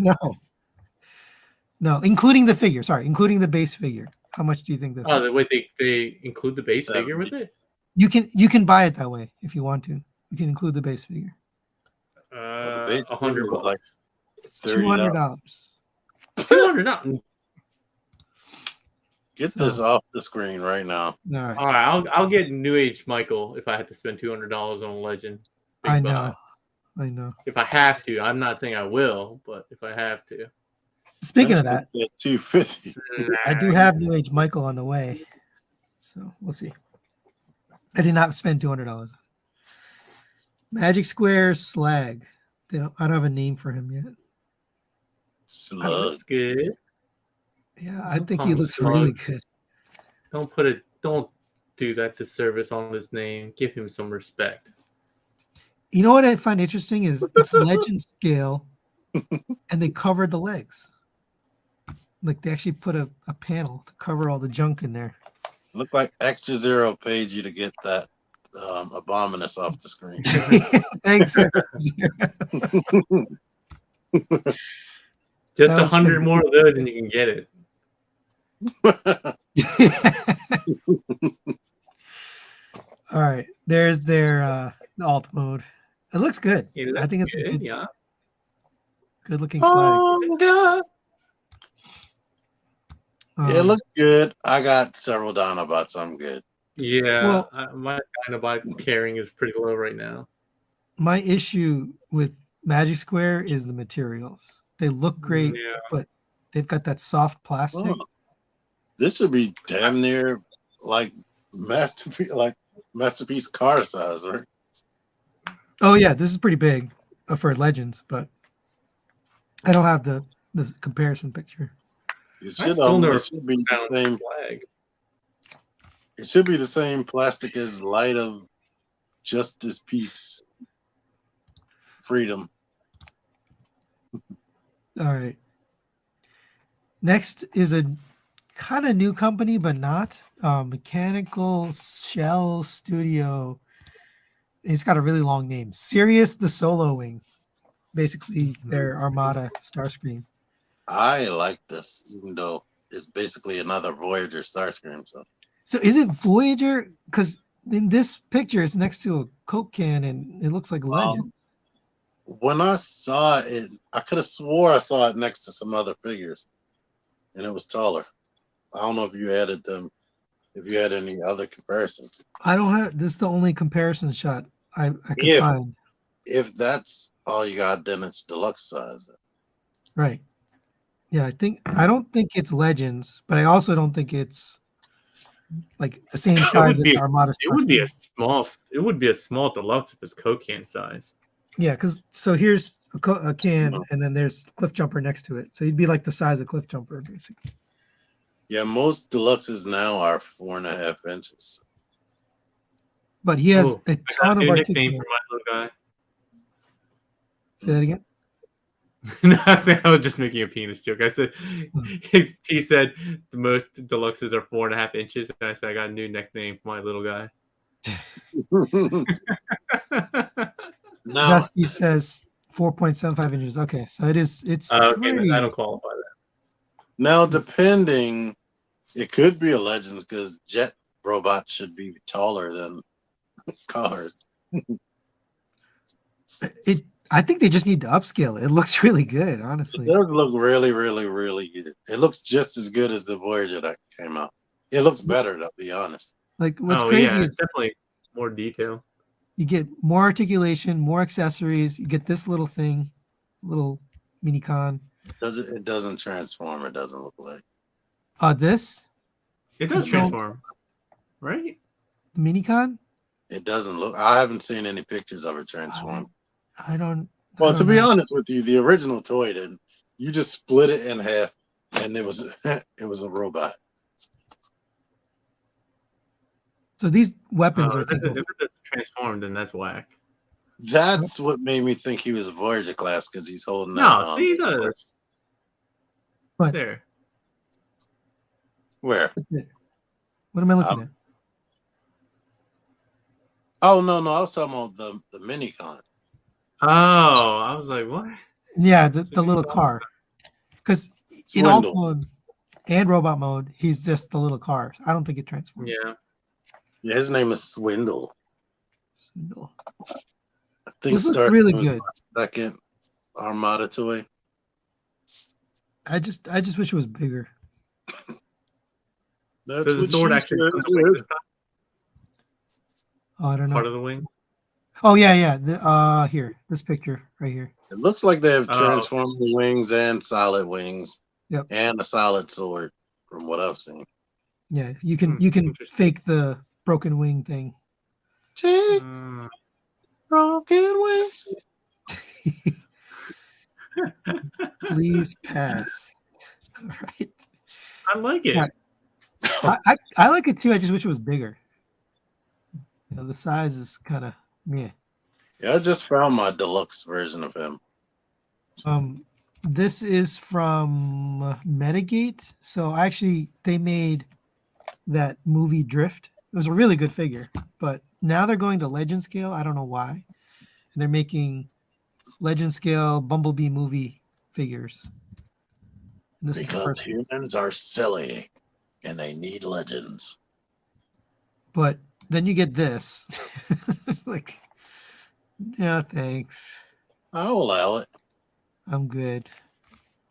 No, including the figure. Sorry, including the base figure. How much do you think this Oh, is? wait, they include the base 70. figure with it? You can buy it that way if you want to. You can include the base figure. Well, the base $100. figure was like It's $30. $200. $200. Get this off the screen right now. All right. All right, I'll get New Age Michael if I had to spend $200 on a legend. Big I bot. know. If I have to, I'm not saying I will, but if I have to. Speaking of that, At $250. I do have New Age Michael on the way, so we'll see. I did not spend $200. Magic Square Slag. I don't have a name for him yet. That Slug. looks good. Yeah, I think he looks Slug. really good. Don't do that disservice on his name. Give him some respect. You know what I find interesting is it's legend scale, and they covered the legs. Like they actually put a panel to cover all the junk in there. Look like Extra Zero paid you to get that Abominus off the screen. Thanks. Just That was 100 pretty- more of those and you can get it. All right, there's their alt mode. It looks good. It I think it's looks a good, good, yeah. good looking slag. Oh, God. Yeah, it looks good. I got several Dinobots. I'm good. Yeah, Well- my Dinobot carrying is pretty low right now. My issue with Magic Square is the materials. They look great, Yeah. but they've got that soft plastic. Oh, this would be damn near like masterpiece car size, right? Oh yeah, this is pretty big for Legends, but I don't have the comparison picture. It I should, still never it should be the Found same. flag. It should be the same plastic as Light of Justice Peace Freedom. All right. Next is a kind of new company, but not Mechanical Shell Studio. It's got a really long name. Sirius the Solo Wing. Basically, their Armada Starscream. I like this, even though it's basically another Voyager Starscream. So is it Voyager? Because in this picture, it's next to a Coke can, and it looks like Legends. when I saw it, I could have swore I saw it next to some other figures, and it was taller. I don't know if you added them, if you had any other comparisons. I don't have this is the only comparison shot I could If find. if that's all you got, then it's deluxe size. Right. Yeah, I don't think it's Legends, but I also don't think it's like the same It size would as be. the Armada. It would be a Starfighter. small. It would be a small deluxe if it's Coke can size. Yeah, because so here's a can, and then there's Cliff Jumper next to it. So you'd be like the size of Cliff Jumper, basically. Yeah, most deluxes now are 4.5 inches. But he has Ooh, a I got ton a of new nickname articulation. for my little guy. Say that again. No, I was just making a penis joke. I said he said the most deluxes are 4.5 inches, and I said I got a new nickname for my little guy. Now, Dusty says 4.75 inches. Okay, so it's okay, pretty. I don't qualify that. now, depending, it could be a Legends because jet robots should be taller than cars. I think they just need to upscale it. It looks really good, It honestly. does look really, really, really good. It looks just as good as the Voyager that came out. It looks better, to be honest. Like what's Oh crazy yeah, is definitely more detail. you get more articulation, more accessories. You get this little thing, little mini con. It doesn't transform. It doesn't look like. This It does No. transform, right? the mini con. It doesn't look. I haven't seen any pictures of it transform. I don't. Well, I to don't be know. honest with you, the original toy didn't. You just split it in half, and it was it was a robot. So these weapons Oh, are if it thinking. doesn't transform, then that's whack. That's what made me think he was a Voyager class because he's holding No, that. see, he does. What? There. Where? What am I looking at? Oh no, I was talking about the mini con. Oh, I was like, what? Yeah, the little car. Because in alt mode and robot mode, he's just the little car. I don't think it transforms. Yeah, his name is Swindle. No. I think This looks really Starfleet was good. my second Armada toy. I just wish it was bigger. That's Does the what sword she actually said. come the wing this time? Oh, I don't know. Part of the wing? Oh yeah. Here, this picture right here. It looks like they have Oh. transforming wings and solid wings. Yep. And a solid sword, from what I've seen. Yeah, you can Interesting. fake the broken wing thing. Take broken wings. Please pass. All right. I like it. Yeah. I like it too. I just wish it was bigger. You know, the size is kind of meh. Yeah, I just found my deluxe version of him. This is from Metagate. So actually, they made that movie Drift. It was a really good figure, but now they're going to Legend scale. I don't know why. And they're making Legend scale Bumblebee movie figures. And this is the Because first. humans are silly and they need legends. But then you get this. Like, yeah, thanks. I'll allow it. I'm good.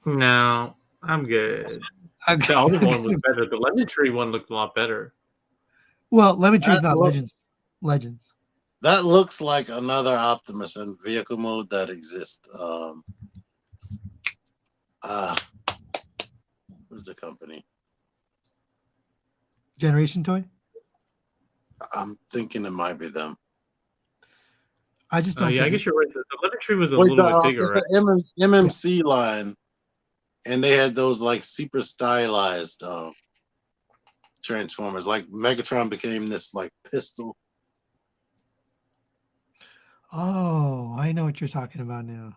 No, I'm good. I'm The other good. one was better. The lemon tree one looked a lot better. Well, Lemon Tree's That not looks- Legends. That looks like another Optimus in vehicle mode that exists. Who's the company? Generation toy? I'm thinking it might be them. I just don't Yeah, I think guess you're right. The lemon tree was a Wait, little bit bigger, right? the MMC line, and they had those like super stylized Transformers. Like Megatron became this like pistol. Oh, I know what you're talking about now.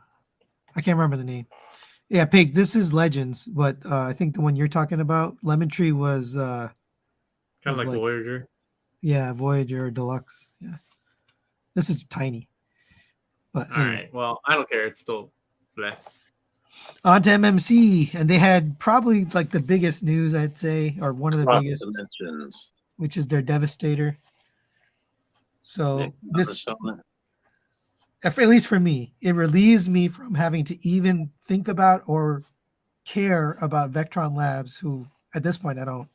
I can't remember the name. Yeah, Pig, this is Legends, but I think the one you're talking about, Lemon Tree was Kind of was like like- Voyager. yeah, Voyager Deluxe. Yeah. This is tiny. But All anyway. right. Well, I don't care. It's still bleh. On to MMC, and they had probably like the biggest news, I'd say, or one of the Across biggest, dimensions. which is their Devastator. So Nick, this showing it. at least for me, it relieves me from having to even think about or care about Vectron Labs, who at this point I don't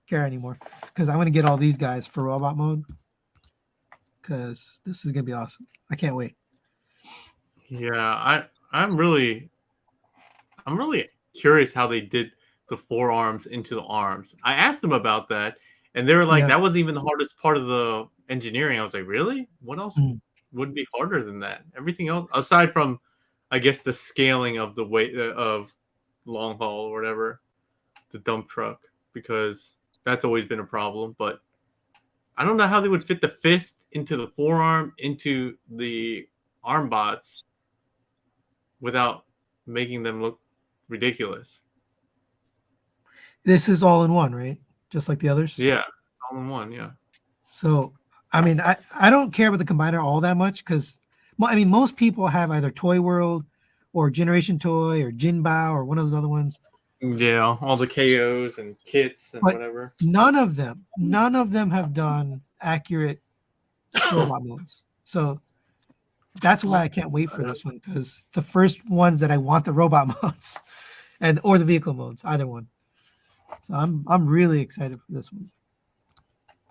care anymore, because I'm going to get all these guys for robot mode, because this is going to be awesome. I can't wait. Yeah, I'm really curious how they did the forearms into the arms. I asked them about that, and they were like, Yeah. that wasn't even the hardest part of the engineering. I was like, really? What else Mm. would be harder than that? Everything else, aside from, I guess, the scaling of the weight of long haul or whatever, the dump truck, because that's always been a problem. But I don't know how they would fit the fist into the forearm into the arm bots without making them look ridiculous. This is all in one, right? Just like the others? Yeah, it's all in one, yeah. So, I mean, I don't care about the combiner all that much, because, I mean, most people have either Toy World or Generation Toy or Jinbao or one of those other ones. Yeah, all the KOs and kits and But whatever. none of them have done accurate robot modes. So that's why I can't wait for this one, because the first ones that I want the robot modes or the vehicle modes, either one. So I'm really excited for this one.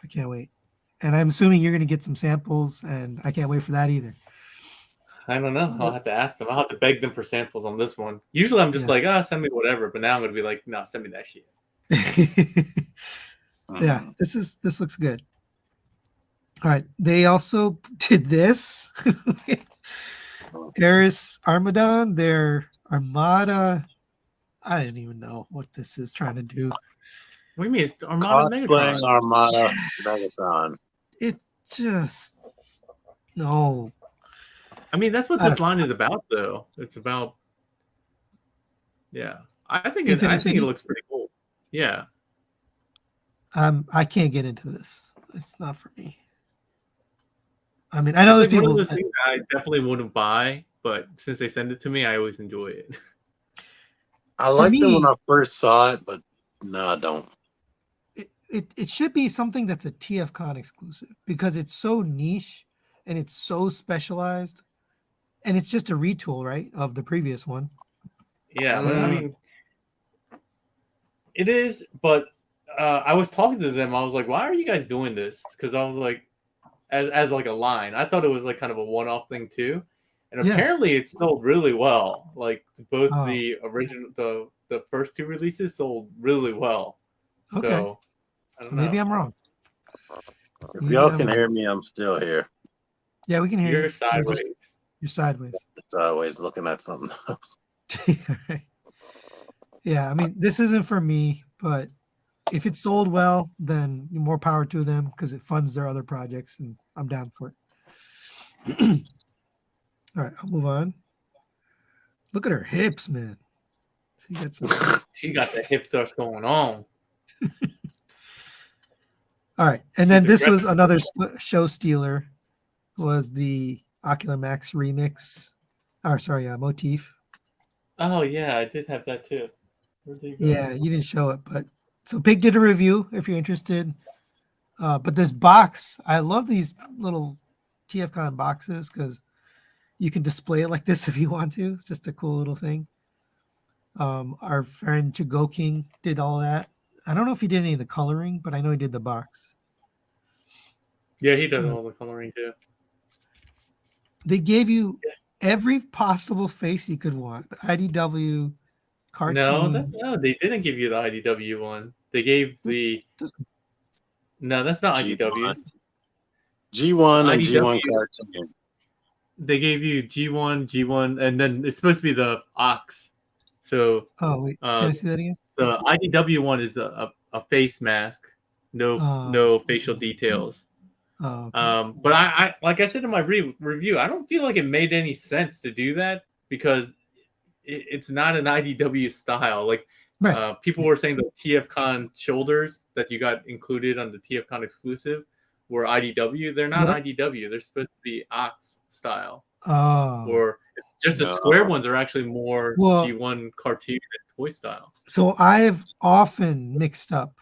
I can't wait. And I'm assuming you're going to get some samples, and I can't wait for that either. I don't know. I'll have to ask them. I'll have to beg them for samples on this one. Usually I'm just like, send me whatever. But now I'm going to be like, no, send me that shit. Yeah, this looks good. All right. They also did this. Eris Armadon, their Armada. I didn't even know what this is trying to do. What do you mean? It's Armada Cosplaying Megatron. Armada Megatron. It's just no. I mean, that's what this line is about, though. It's about, yeah. I think it looks pretty cool. Yeah. I can't get into this. It's not for me. I mean, I know there's people. One of those things I definitely wouldn't buy, but since they send it to me, I always enjoy it. I liked it when I first saw it, but no, I don't. It should be something that's a TFCon exclusive, because it's so niche and it's so specialized, and it's just a retool, right, of the previous one. Yeah, but I mean, it is. But I was talking to them. I was like, "Why are you guys doing this?" Because I was like, as like a line. I thought it was like kind of a one-off thing too, and apparently it sold really well. Like both the original, the first two releases sold really well. Okay. So maybe I'm wrong. If y'all can hear me, I'm still here. Yeah, we can hear you. You're sideways. You're sideways. Sideways, looking at something else. Yeah, I mean, this isn't for me, but if it sold well, then more power to them, because it funds their other projects, and I'm down for it. All right, I'll move on. Look at her hips, man. She got the hip thrust going on. All right, and then this was another show stealer, was the Ocular Max remix, motif. Oh yeah, I did have that too. Yeah, you didn't show it, but so Pig did a review if you're interested. But this box, I love these little TFCon boxes, because you can display it like this if you want to. It's just a cool little thing. Our friend Chigo King did all that. I don't know if he did any of the coloring, but I know he did the box. Yeah, he does all the coloring too. They gave you every possible face you could want. IDW, cartoon. No, they didn't give you the IDW one. They gave no, that's not IDW. G1 and G1 cartoon. They gave you G1, and then it's supposed to be the Ox. So, wait, can I see that again? The IDW one is a face mask, no facial details. Oh, okay. But I like I said in my review, I don't feel like it made any sense to do that, because it's not an IDW style. Like people were saying the TFCon shoulders that you got included on the TFCon exclusive were IDW. They're not IDW. They're supposed to be Ox style. Or just the square ones are actually more G1 cartoon and toy style. So I've often mixed up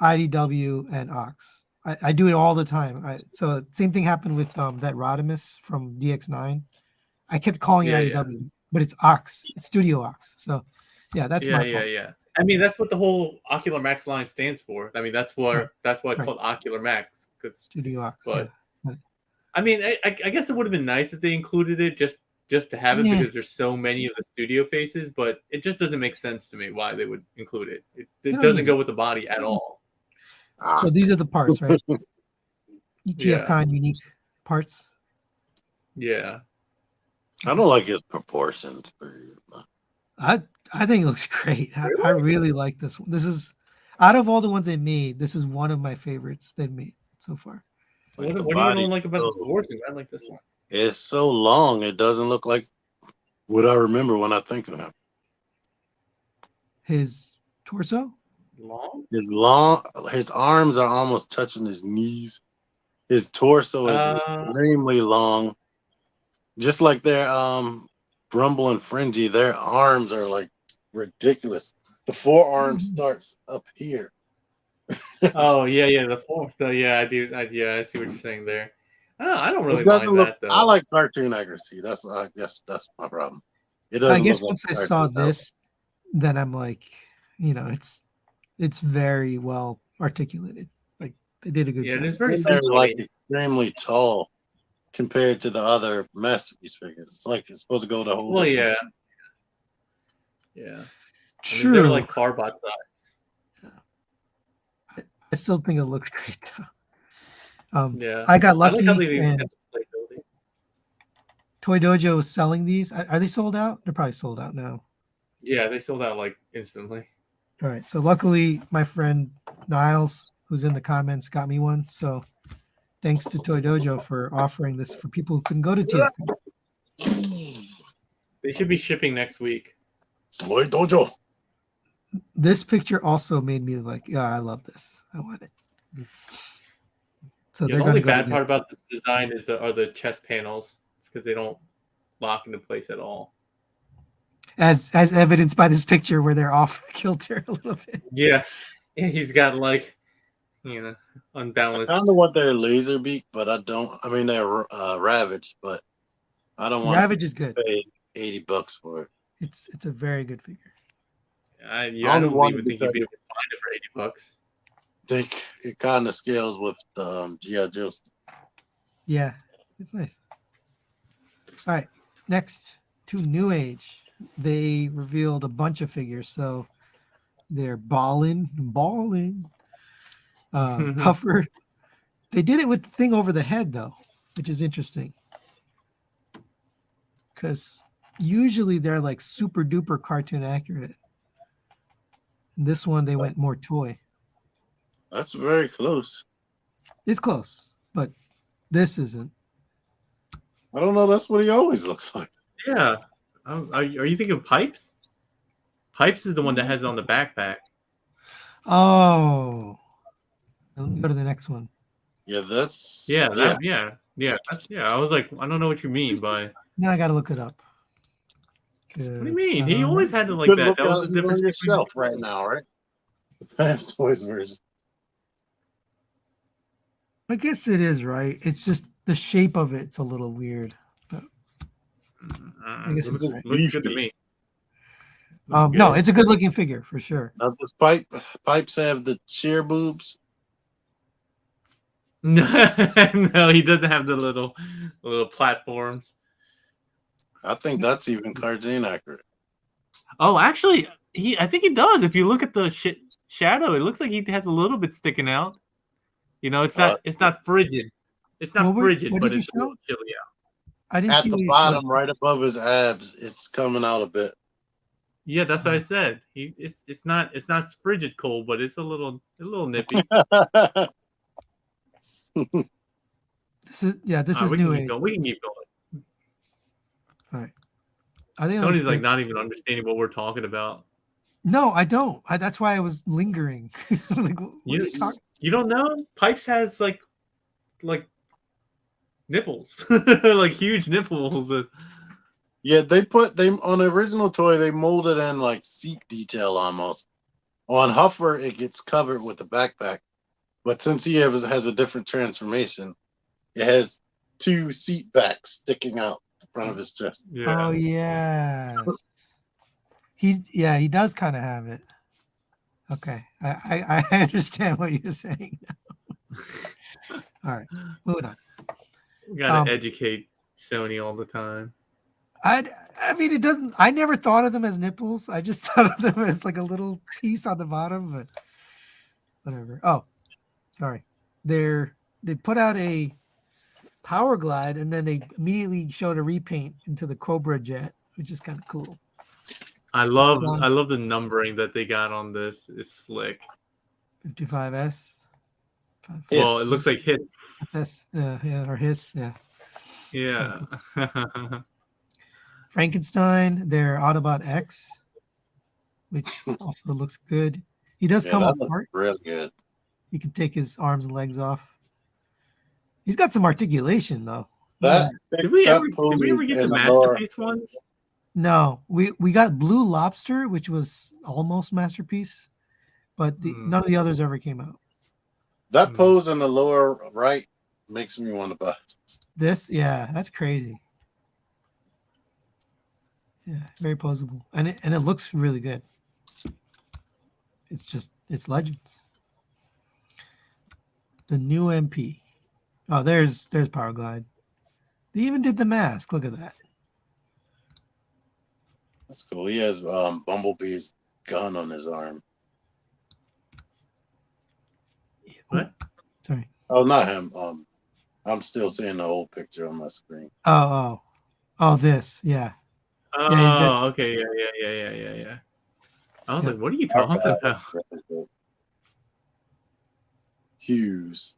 IDW and Ox. I do it all the time. So same thing happened with that Rodimus from DX9. I kept calling it Yeah, IDW, but it's Ox. It's Studio Ox. So yeah, that's my fault. yeah. I mean, that's what the whole Ocular Max line stands for. I mean, that's why it's Right. called Ocular Max. Studio Ox. But Yeah. I mean, I guess it would have been nice if they included it just to have it because there's so many of the studio faces, but it just doesn't make sense to me why they would include it. It doesn't go with the body at all. So these are the parts, right? Yeah. TFCon unique parts. Yeah. I don't like his proportions. I think it looks great. I really like this one. This is out of all the ones they made, this is one of my favorites they've made so far. What do you don't like about the proportions? I like this one. It's so long, it doesn't look like what I remember when I think of him. His torso? His arms are almost touching his knees. His torso is extremely long. Just like their Brumble and Fringy, their arms are like ridiculous. The forearm starts up here. Oh yeah, the fourth. Yeah, I do. I see what you're saying there. I don't really mind that though. I like cartoon accuracy. That's my problem. It doesn't. I guess once I saw this, then I'm like, it's very well articulated. Like they did a good job. Yeah, it's very extremely tall compared to the other masterpiece figures. It's like it's supposed to go the whole. Well, yeah. True. I mean, they're like Carbot size. I still think it looks great though. Yeah, I got lucky. And Toy Dojo is selling these. Are they sold out? They're probably sold out now. Yeah, they sold out like instantly. All right. So luckily, my friend Niles, who's in the comments, got me one. So thanks to Toy Dojo for offering this for people who couldn't go to TFCon. They should be shipping next week. Toy Dojo. This picture also made me like, yeah, I love this. I want it. So the only bad part about this design are the chest panels. It's because they don't lock into place at all. As evidenced by this picture where they're off kilter a little bit. Yeah, he's got like, unbalanced. I don't know what their laser beak, but I don't. I mean, they're Ravage, but I don't want. Ravage is good. Pay $80 for it. It's a very good figure. I don't even think you'd be able to find it for $80. I think it kind of scales with the G.I. Joe. Yeah, it's nice. All right, next to New Age, they revealed a bunch of figures. So they're balling. Puffer. They did it with the thing over the head though, which is interesting. Because usually they're like super duper cartoon accurate. This one they went more toy. That's very close. It's close, but this isn't. I don't know. That's what he always looks like. Yeah. Are you thinking of Pipes? Pipes is the one that has it on the backpack. Oh. Let me go to the next one. Yeah, that's. Yeah. I was like, I don't know what you mean by. Now I got to look it up. What do you mean? He always had it like that. That was the difference yourself right now, right? The Fast Toys version. I guess it is right. It's just the shape of it's a little weird. But I guess it it's looks good to me. No, it's a good looking figure for sure. Now, does Pipes have the cheer boobs? No, he doesn't have the little platforms. I think that's even cartoon accurate. Oh, actually, I think he does. If you look at the shadow, it looks like he has a little bit sticking out. It's not frigid. It's not frigid, but it's a little chilly out. I didn't at see the bottom, right above his abs. It's coming out a bit. Yeah, that's what I said. It's not frigid cold, but it's a little nippy. This is New Age. We can keep going. All right. I think Tony's like not even understanding what we're talking about. No, I don't. That's why I was lingering. Like, you don't know? Pipes has like nipples, like huge nipples. Yeah, they on the original toy. They molded in like seat detail almost. On Huffer, it gets covered with the backpack, but since he has a different transformation, it has two seat backs sticking out. front of his chest. Yeah. Oh yes. He does kind of have it. Okay. I understand what you're saying. All right. Moving on. We gotta Um, educate Sony all the time. I mean it doesn't I never thought of them as nipples. I just thought of them as like a little piece on the bottom, but whatever. Oh, sorry. They put out a Power Glide and then they immediately showed a repaint into the Cobra jet, which is kind of cool. I love Fun. I love the numbering that they got on this. It's slick. 55S. Well, it looks like hits. SS, yeah, or his, yeah. Yeah. Frankenstein, their Autobot X, which also looks good. He does come that looks apart. real good. He can take his arms and legs off. He's got some articulation though. That Did we ever pose get the in masterpiece ones? No, we got Blue Lobster, which was almost masterpiece, but none of the others ever came out. That pose in the lower right makes me want to buy. This, yeah, that's crazy. Yeah, very posable, and it looks really good. It's Legends. The new MP. Oh, there's Power Glide. They even did the mask. Look at that. That's cool. He has Bumblebee's gun on his arm. What? Sorry. Oh, not him. I'm still seeing the old picture on my screen. Oh, this, yeah. Oh, Yeah, he's got- okay, yeah. I was Yeah. like, what are you talking about? Hughes.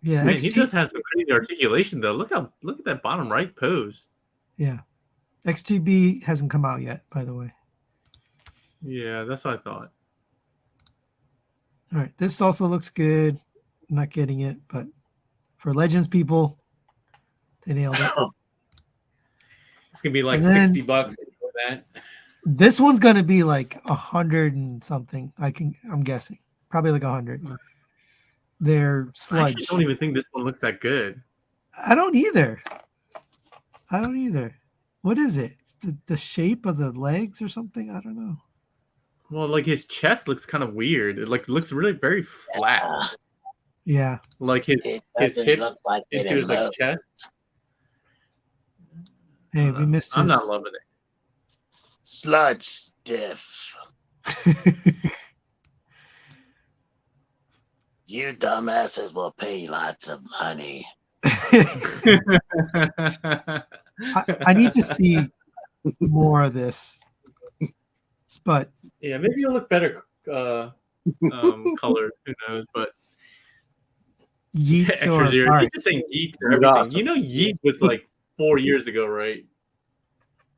Yeah, Man, he does have some crazy articulation though. Look at that bottom right pose. Yeah. XTB hasn't come out yet, by the way. Yeah, that's what I thought. All right. This also looks good. I'm not getting it, but for Legends people, they nailed it. It's gonna be like And then- $60 for that. This one's gonna be like 100 and something. I'm guessing. Probably like 100. They're I sludge. actually don't even think this one looks that good. I don't either. What is it? It's the shape of the legs or something? I don't know. Well, like his chest looks kind of weird. It looks really very flat. Yeah. Like his hips into his like chest. Hey, we missed I'm his... not loving it. Sludge stiff. You dumbasses will pay lots of money. I need to see more of this. But yeah, maybe it'll look better colored. Who knows? But Yeet extra or zeros. sorry. He's just saying Yeet for everything. You know, Yeet was like 4 years ago, right?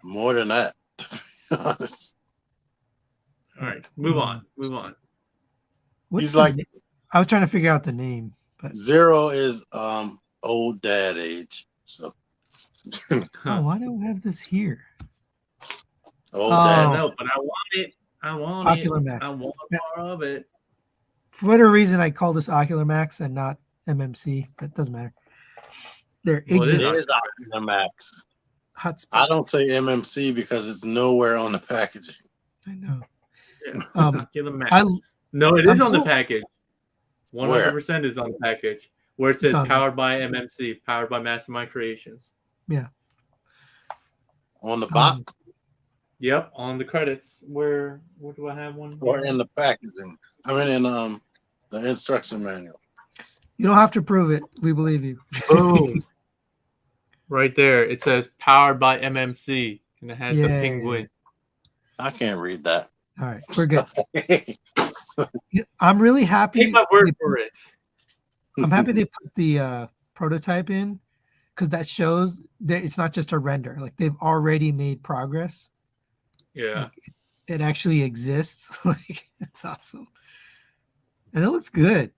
More than that, to be honest. All right, move on. What's He's the like name? I was trying to figure out the name, but Zero is old dad age. So oh, why don't we have this here? old Oh. dad. No, but I want it. Ocular Max. I want more of it. For whatever reason, I call this Ocular Max and not MMC, but it doesn't matter. They're Well, it Ignis It is Ocular Max. hotspot. I don't say MMC because it's nowhere on the packaging. I know. Yeah. Um, Max. I No, it I'm is on the so- package. 100% is on the package. Where it says on powered by MMC, powered by Mastermind Creations. On the box Yep, on the credits. Where do I have one? or in the packaging. I mean in the instruction manual. you don't have to prove it. We believe you. Boom. Right there. It says powered by MMC. And it has the Yay. penguin. I can't read that. All right, we're good. I'm really happy. Take my word for it. I'm happy they put the prototype in because that shows that it's not just a render. Like they've already made progress. Yeah. It actually exists. Like it's awesome, and it looks good.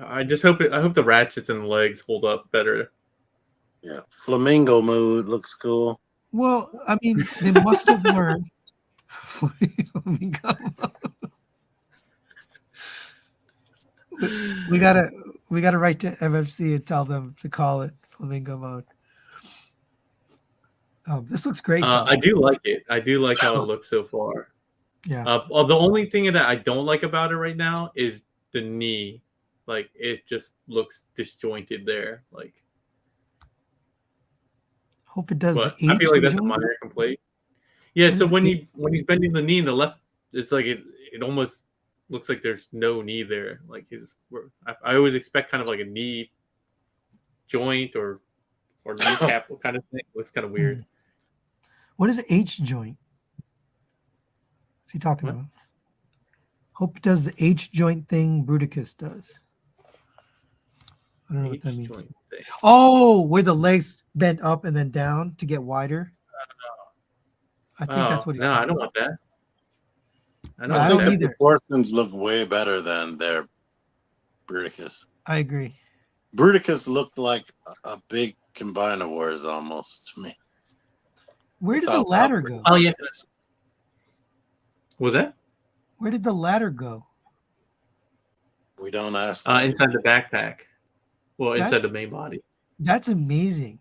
I just hope I hope the ratchets and the legs hold up better. Yeah. Flamingo mode looks cool. Well, I mean, they must have learned. we gotta write to MFC and tell them to call it Flamingo mode. This looks great. Though. I do like it. I do like how it looks so far. Yeah. Well, the only thing that I don't like about it right now is the knee. Like it just looks disjointed there. Like, Hope it does but the I feel like that's a joint. minor complaint. Yeah. What So is when it? he's bending the knee in the left, it's like it almost looks like there's no knee there. Like I always expect kind of like a knee joint or kneecap kind of thing. It looks kind of weird. What is the H joint? What's he talking What? about? Hope it does the H joint thing Bruticus does. I don't know what that means. Joint thing. Oh, where the legs bent up and then down to get wider. I think that's what he's No, I talking don't about. want that. I Yeah, don't I want don't that. either. The proportions look way better than their Bruticus. I agree. Bruticus looked like a big combiner wars almost to me. Where did the Without ladder upper- go? Oh yeah. Was that Where did the ladder go? We don't ask. inside the backpack? Well, inside That's- the main body. That's amazing.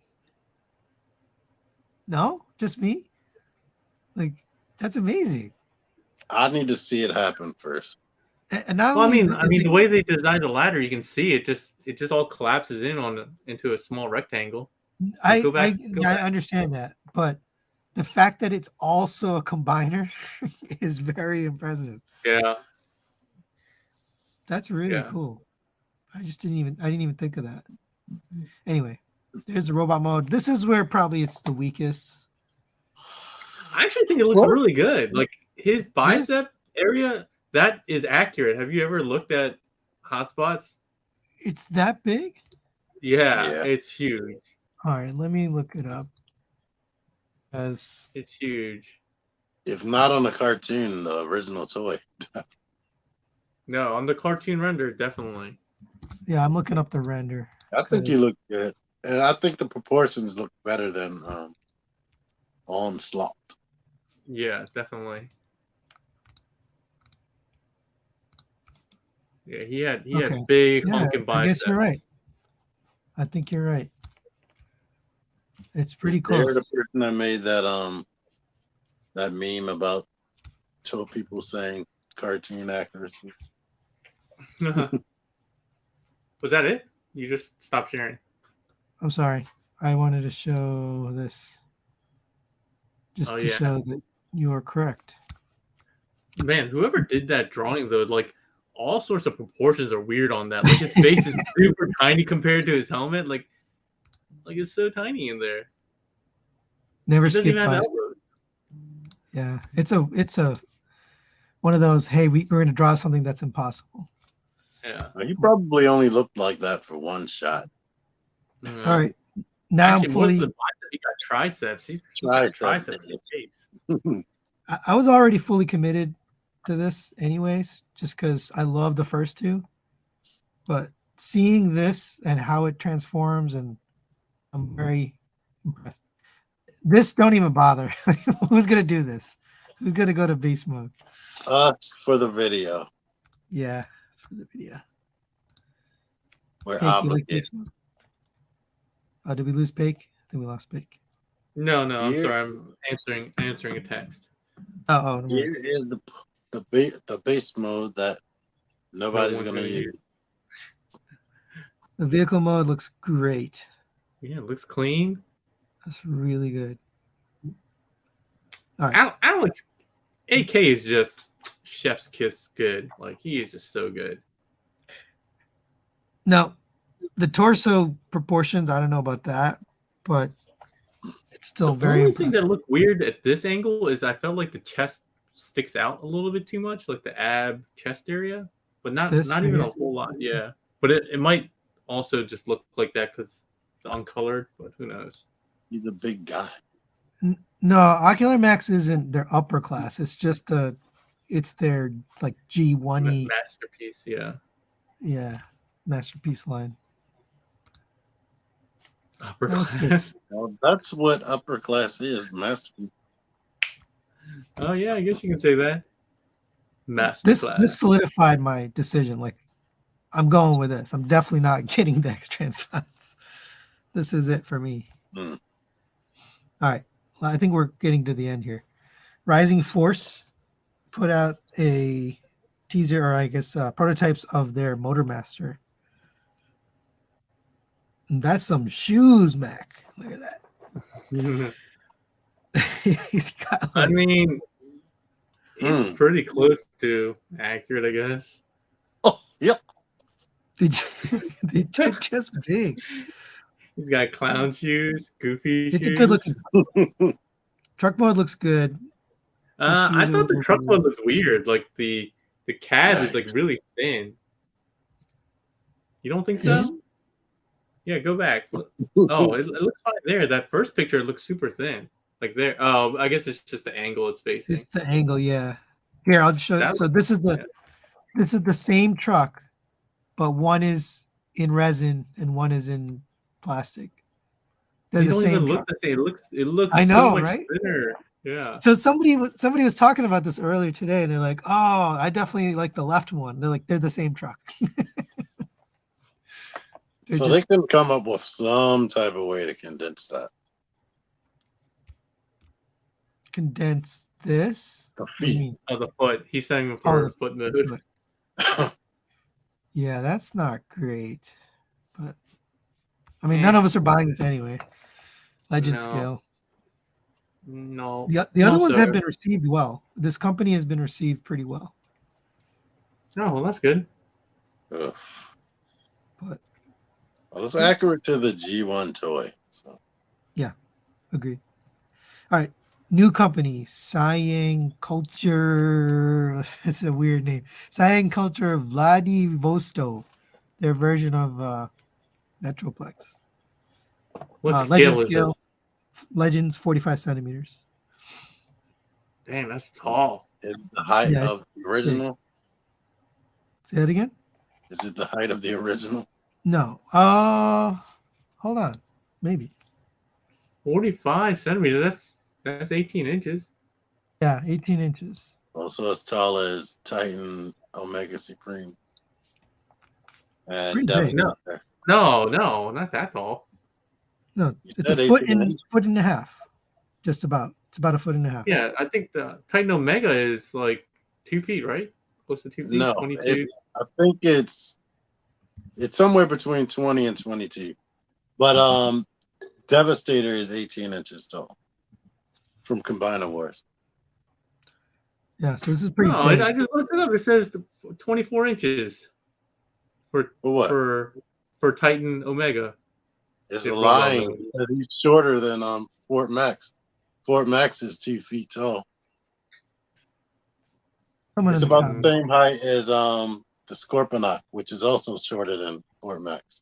No, just me. Like that's amazing. I need to see it happen first. And not Well, I only mean, is the way they designed the ladder, you can see it just all collapses into a small rectangle. I Go back. I understand that, but the fact that it's also a combiner is very impressive. Yeah. That's really Yeah. cool. I didn't even think of that. Anyway, there's the robot mode. This is where probably it's the weakest. I actually think it looks What? really good. Like his bicep area, that is accurate. Have you ever looked at hotspots? It's that big? Yeah. It's huge. All right, let me look it up. As It's huge. If not on the cartoon, the original toy. No, on the cartoon render, definitely. yeah, I'm looking up the render. I think you look good, and I think the proportions look better than Onslaught. Yeah, definitely. Yeah, he had Okay. big Yeah, honking I guess biceps. you're right. I think you're right. It's pretty They're close. the person that made that meme about two people saying cartoon accuracy. Was that it? You just stopped sharing. I'm sorry. I wanted to show this just to show that you are correct. Man, whoever did that drawing though, like all sorts of proportions are weird on that. Like his face is super tiny compared to his helmet. Like it's so tiny in there. Never He doesn't skip even have by. elbows. Yeah, it's a one of those. Hey, we're going to draw something that's impossible. Yeah. He probably only looked like that for one shot. All right, now Actually, I'm fully. he got triceps. He's got triceps and shapes. I was already fully committed to this, anyways, just because I love the first two. But seeing this and how it transforms, and I'm very impressed. This don't even bother. Who's gonna do this? Who's gonna go to beast mode? Us for the video. Yeah, it's for the video. We're Pake, you like obligated. beast mode? Did we lose Pake? I think we lost Pake. No, I'm Here- sorry. I'm answering a text. Oh, no Here worries. is the base mode that nobody's Everyone's gonna gonna use. The vehicle mode looks great. Yeah, it looks clean. That's really good. All right. Alex, AK is just chef's kiss good. Like he is just so good. Now, the torso proportions, I don't know about that, but it's still The very only thing impressive. that looked weird at this angle is I felt like the chest sticks out a little bit too much, like the ab chest area, but not This even here? a whole lot. Yeah, but it might also just look like that because the uncolored. But who knows? He's a big guy. No, Ocular Max isn't their upper class. It's just it's their like G1E, Masterpiece. Yeah. yeah, masterpiece line. Upper That's good. class. Well, that's what upper class is, masterpiece. Oh yeah, I guess you can say that. Master This class. solidified my decision. Like, I'm going with this. I'm definitely not getting the X transpots. This is it for me. Hmm. All right. I think we're getting to the end here. Rising Force put out a teaser, or I guess prototypes of their Motormaster. And that's some shoes, Mac. Look at that. He's got I like, mean, it's pretty close to accurate, I guess. Oh, yep. they're just big. He's got clown shoes, goofy It's shoes. a good looking. Truck mode looks good. I thought the truck one one was weird. Like the cab is like really thin. You don't think so? Yes. Yeah, go back. Oh, it looks fine there. That first picture looks super thin. Like there. Oh, I guess it's just the angle it's facing. It's the angle, yeah. Here, I'll show you. So this is the same truck, but one is in resin and one is in plastic. They're They the don't same even truck. look the same. It looks I know, so much right? thinner. Yeah. So somebody was talking about this earlier today, and they're like, "Oh, I definitely like the left one." They're the same truck. So they can come up with some type of way to condense that. Condense this. The What do you feet. mean? Oh, the foot. He's saying for foot mode. Yeah, that's not great. But I mean, none of us are buying this anyway. Legend scale. No. The other ones have been received well. This company has been received pretty well. Oh, well, that's good. Ugh. But well, it's accurate to the G1 toy. So yeah, agreed. All right. New company, Siang Culture. It's a weird name. Siang Culture Vladivostok. Their version of Metroplex. What Legend scale is scale. Legends 45 centimeters. Damn, that's tall. is the height of the original? Say that again? Is it the height of the original? No. Hold on. Maybe. 45 centimeters. That's 18 inches. Yeah, 18 inches. Also as tall as Titan Omega Supreme. It's And pretty big. No, not that tall. No, You it's said a foot 18 inches? foot and a half. Just about. It's about a foot and a half. Yeah, I think the Titan Omega is like 2 feet, right? Close to 2 feet. No, 22. I think it's somewhere between 20 and 22. But Devastator is 18 inches tall from Combiner Wars. Yeah, so this is pretty No, big. I just looked it up. It says 24 inches For what? for Titan Omega. It's Yeah, lying. He's shorter than Fort Max. Fort Max is 2 feet tall. It's about the same height as the Scorponok, which is also shorter than Fort Max.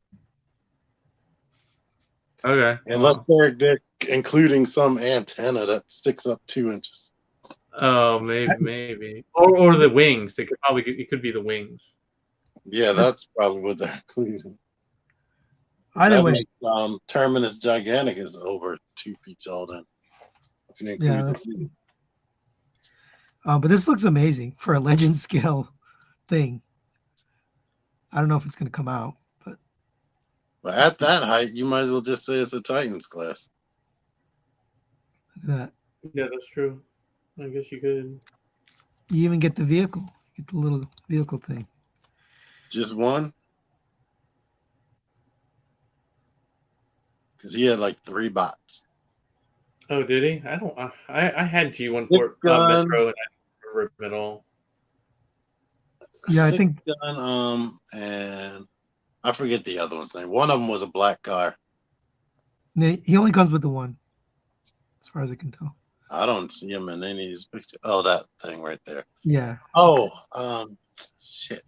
Okay. Unless they're including some antenna that sticks up 2 inches. Oh, maybe. Or the wings. It could be the wings. Yeah, that's probably what they're including. Either that way, makes, Terminus Giganticus over 2 feet tall then. If you include the wings. But this looks amazing for a legend scale thing. I don't know if it's going to come out, but at that height, you might as well just say it's a Titans class. Look at that. Yeah, that's true. I guess you could. You even get the vehicle. You get the little vehicle thing. Just one? Because he had like 3 bots. Oh, did he? I don't. I had G1 Port Metro, and I didn't remember him at all. Yeah, I think. Gun, and I forget the other one's name. One of them was a black car. He only comes with the one, as far as I can tell. I don't see him in any of these pictures. Oh, that thing right there. Yeah. Oh, shit.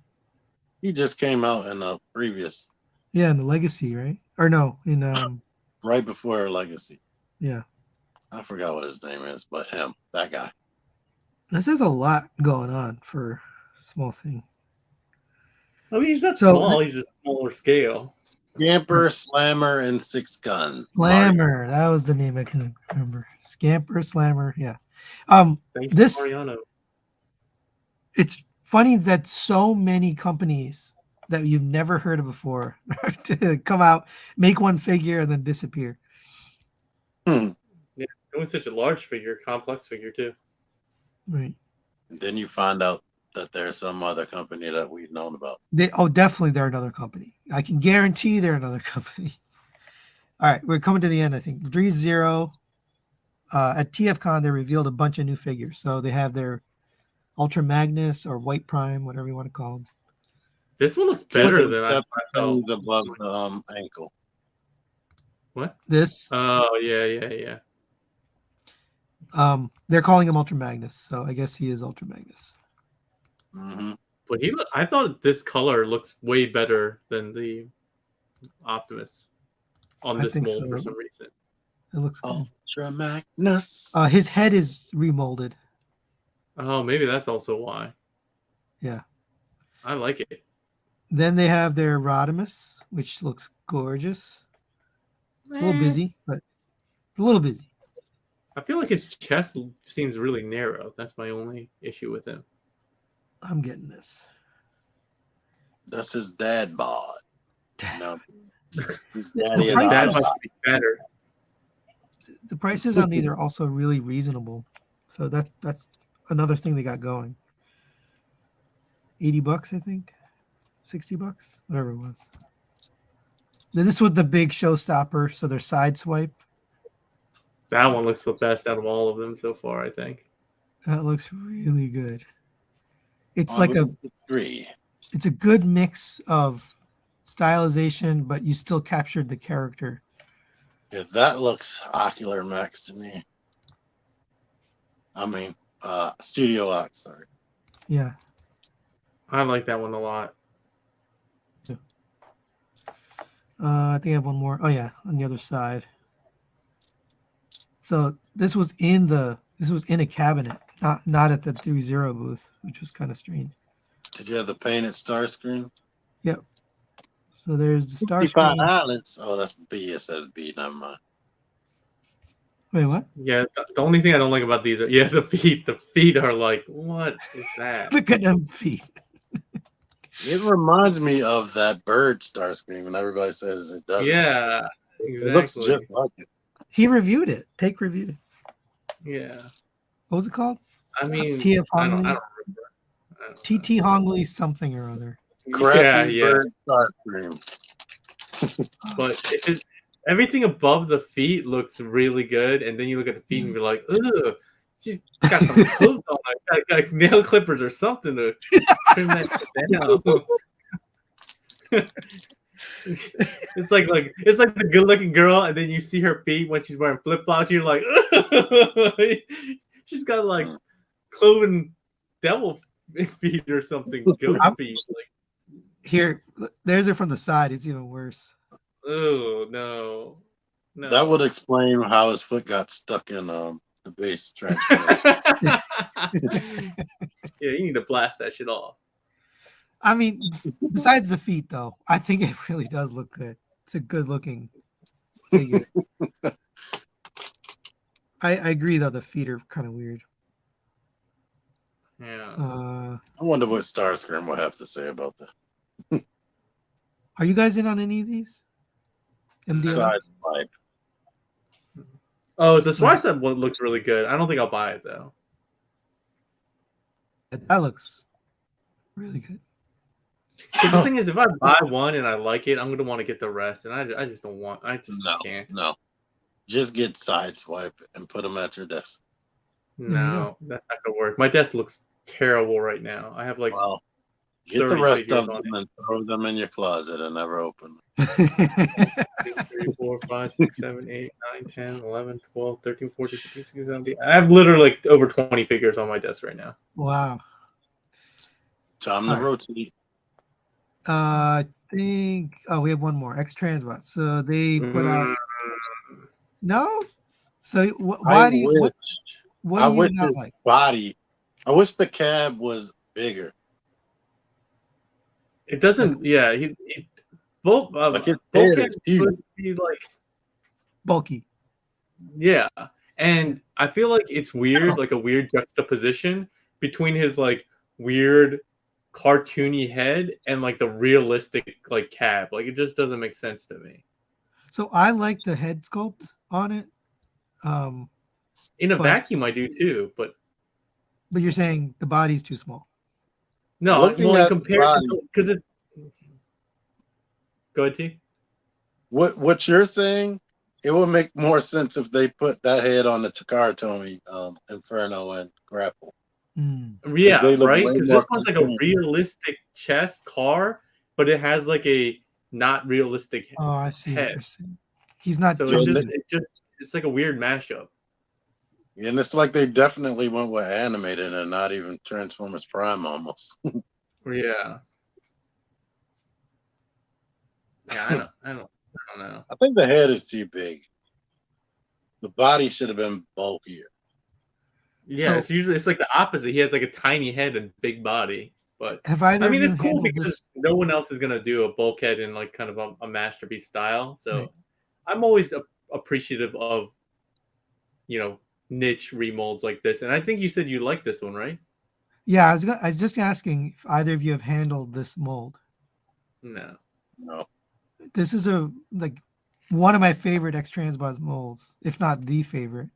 He just came out in a previous. Yeah, in the Legacy, right? Or no, in right before Legacy. Yeah. I forgot what his name is, but that guy. This has a lot going on for a small thing. I mean, he's not small. He's just smaller scale. Scamper, Slammer, and 6 Guns. Slammer. That was the name I can remember. Scamper, Slammer. Yeah. Thanks, Mariano. It's funny that so many companies that you've never heard of before to come out, make one figure, and then disappear. Yeah, It was such a large figure, complex figure too. Right. And then you find out that there's some other company that we've known about. Definitely they're another company. I can guarantee they're another company. All right, we're coming to the end, I think. Dree Zero. At TFCon, they revealed a bunch of new figures. So they have their Ultra Magnus or White Prime, whatever you want to call them. This one looks better than I Except felt. above the ankle. What? This, Oh yeah. they're calling him Ultra Magnus, so I guess he is Ultra Magnus. Mm-hmm. But I thought this color looks way better than the Optimus on I this think mold so. for some reason. It looks good. Ultra Magnus. His head is remolded. Oh, maybe that's also why. Yeah. I like it. Then they have their Rodimus, which looks gorgeous. It's a little busy, but it's a little busy. I feel like his chest seems really narrow. That's my only issue with him. I'm getting this. That's his dad bod. No, his The daddy price That is- must be better. The prices on these are also really reasonable. So that's another thing they got going. $80, I think. $60, whatever it was. Then this was the big showstopper, so their side swipe. That one looks the best out of all of them so far, I think. That looks really good. It's like it's a good mix of stylization, but you still captured the character. Yeah, that looks Ocular Max to me. I mean, Studio Ox, sorry. Yeah. I like that one a lot. I think I have one more. Oh yeah, on the other side. So this was in a cabinet, not at the 3-0 booth, which was kind of strange. Did you have the painted star screen? Yep. So there's the star 55 screen. Islands. Oh, that's B. It says B. Never mind. Wait, what? Yeah, the only thing I don't like about these are the feet. The feet are like, what is that? Look at them feet. It reminds me of that bird star screen when everybody says it doesn't. Yeah, It looks exactly. just like it. He reviewed it. Take reviewed it. Yeah. What was it called? I mean, TF I don't Hongley? remember. I don't know. TT Hongley something or other. Crappy Yeah. bird star screen. But everything above the feet looks really good, and then you look at the feet and you're like, ugh, she's got some clothes on. Got nail clippers or something to trim that down. It's like the good-looking girl, and then you see her feet when she's wearing flip-flops. You're like, ugh. She's got like cloven devil feet or something. Goat feet. Like, Here, there's it from the side. It's even worse. oh no. That would explain how his foot got stuck in the base transformation. Yeah, you need to blast that shit off. I mean, besides the feet, though, I think it really does look good. It's a good looking figure. I agree, though. The feet are kind of weird. Yeah. I wonder what Starscream will have to say about that. Are you guys in on any of these? MDO? Side swipe. Oh, the Swicep one looks really good. I don't think I'll buy it though. That looks really good. 'Cause the thing is, if I buy one and I like it, I'm gonna want to get the rest, and I just don't want. I just can't. No. Just get Sideswipe and put them at your desk. No, that's not gonna work. My desk looks terrible right now. I have like Well, get 30 the rest figures of them on it. and throw them in your closet and never open them. 2, 3, 4, 5, 6, 7, 8, 9, 10, 11, 12, 13, 14, 15, 16, 17. I have literally like over 20 figures on my desk right now. Wow. Time to rotate. I think. Oh, we have one more. X Transbot. So they put out. No. So why do you? What I do you wish not his like? body. I wish the cab was bigger. It doesn't. Yeah, he both. Like his both head cats is huge. supposed to be like. Bulky. Yeah, and I feel like it's weird, like a weird juxtaposition between his like weird cartoony head and like the realistic like cab. Like it just doesn't make sense to me. So I like the head sculpt on it. In a But- vacuum, I do too, but But you're saying the body's too small. no, Looking well, in at the comparison, body- because it. Go ahead, T. What you're saying, it would make more sense if they put that head on the Takaratomi, Inferno and Grapple. Mm. Yeah, they look right. way Because more this one's like a contained. realistic chest car, but it has like a not realistic Oh, I see what head. you're saying. He's not So joking. it's like a weird mashup. And it's like they definitely went with animated and not even Transformers Prime almost. Yeah. Yeah, I don't know. I think the head is too big. The body should have been bulkier. Yeah, So- it's like the opposite. He has like a tiny head and big body. But Have either I mean, of you it's cool handled because this? no one else is gonna do a bulkhead in like kind of a masterpiece style. So Right. I'm always appreciative of, niche remolds like this. And I think you said you like this one, right? Yeah, I was just asking if either of you have handled this mold. No. No. This is one of my favorite X Transbots molds, if not the favorite.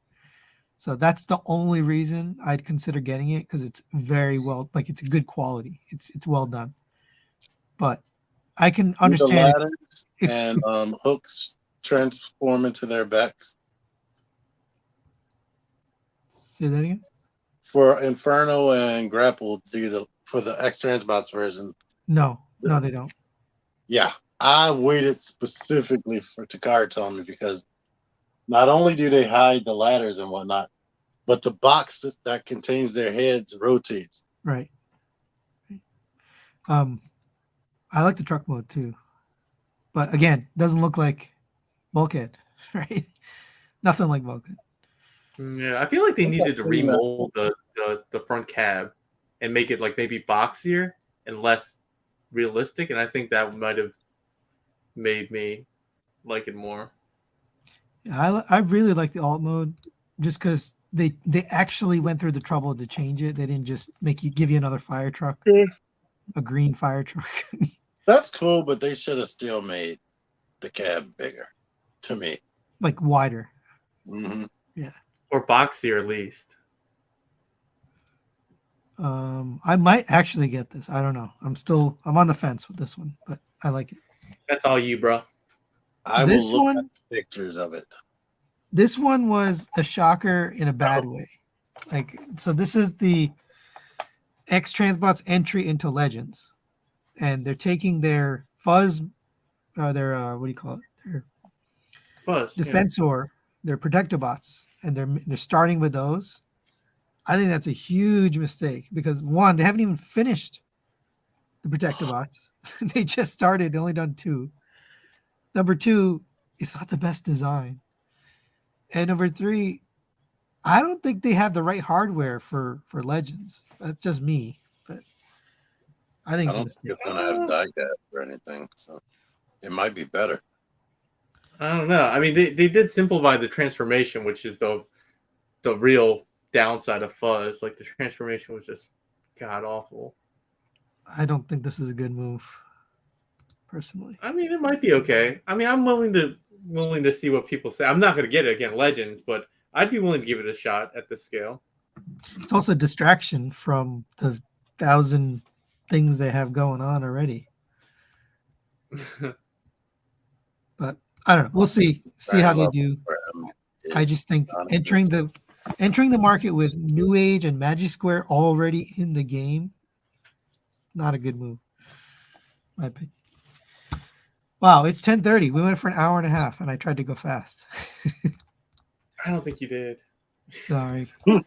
So that's the only reason I'd consider getting it, because it's very well, it's a good quality. It's well done. But I can The understand ladders if- and hooks transform into their backs. say that again. For Inferno and Grapple, for the X Transbots version, No, they don't. yeah, I waited specifically for Takaratomi because not only do they hide the ladders and whatnot, but the box that contains their heads rotates. Right. I like the truck mode too, but again, doesn't look like Bulkhead, right? Nothing like Bulkhead. Yeah, I feel like they needed to remold the front cab and make it like maybe boxier and less realistic, and I think that might have made me like it more. I really like the alt mode just because they actually went through the trouble to change it. They didn't just give you another fire truck, a green fire truck. That's cool, but they should have still made the cab bigger, to me. Like wider. Hmm. Or boxier at least. I might actually get this. I don't know. I'm on the fence with this one, but I like it. That's all you, bro. I This will look at one, pictures of it. this one was a shocker in a bad way. So this is the X Transbot's entry into Legends, and they're taking their fuzz, their what do you call it? Their Buzz. Defensor, their Protectobots, and they're starting with those. I think that's a huge mistake because one, they haven't even finished the Protectobots. They just started, they only done 2. Number 2, it's not the best design. And number 3, I don't think they have the right hardware for Legends. That's just me, but I think I it's a don't mistake. think it's gonna have diecast or anything, so it might be better. I don't know. I mean, they did simplify the transformation, which is the real downside of fuzz. Like the transformation was just god awful. I don't think this is a good move, personally. I mean, it might be okay. I mean, I'm willing to see what people say. I'm not going to get it again, Legends, but I'd be willing to give it a shot at this scale. It's also a distraction from the 1,000 things they have going on already. But I don't know. We'll see how they do. I just think entering the market with New Age and Magic Square already in the game, not a good move, in my opinion. Wow, it's 10:30. We went for an hour and a half, and I tried to go fast. I don't think you did. Sorry. All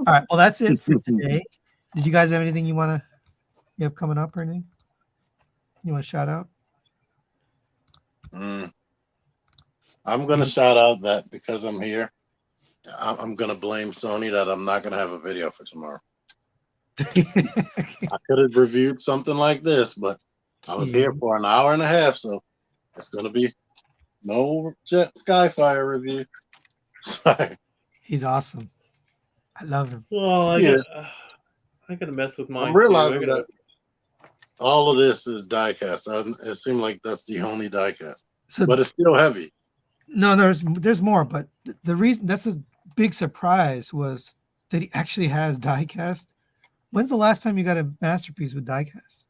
right. Well, that's it for today. Did you guys have anything you have coming up or anything? You want to shout out? I'm gonna shout out that because I'm here, I'm gonna blame Sony that I'm not gonna have a video for tomorrow. I could have reviewed something like this, but I was here for an hour and a half, so it's gonna be no Jet Skyfire review. Sorry. He's awesome. I love him. Well, I gotta mess with mine. I'm realizing too. that all of this is diecast. It seemed like that's the only diecast, So, but it's still heavy. no, there's more, but the reason that's a big surprise was that he actually has diecast. When's the last time you got a masterpiece with diecast?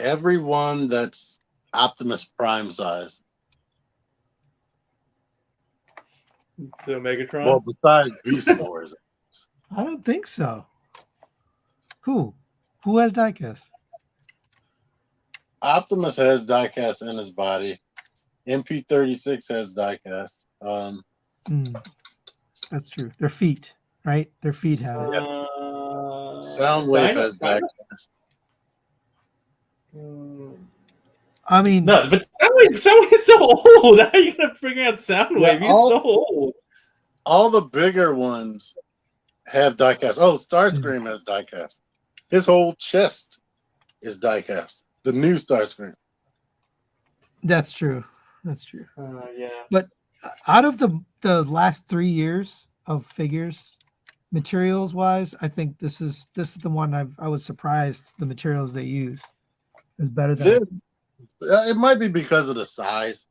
Everyone that's Optimus Prime size. So Megatron. Well, besides Beast Wars. I don't think so. Who has diecast? Optimus has diecast in his body. MP36 has diecast. That's true. Their feet, right? Their feet have it. Soundwave has diecast. I mean, No, but Soundwave's so old. How are you gonna bring out Soundwave? Yeah, He's so old. All the bigger ones have diecast. Oh, Starscream has diecast. His whole chest is diecast. The new Starscream. that's true. That's true. Yeah. But out of the last 3 years of figures, materials wise, I think this is the one I was surprised the materials they use is better than. It might be because of the size.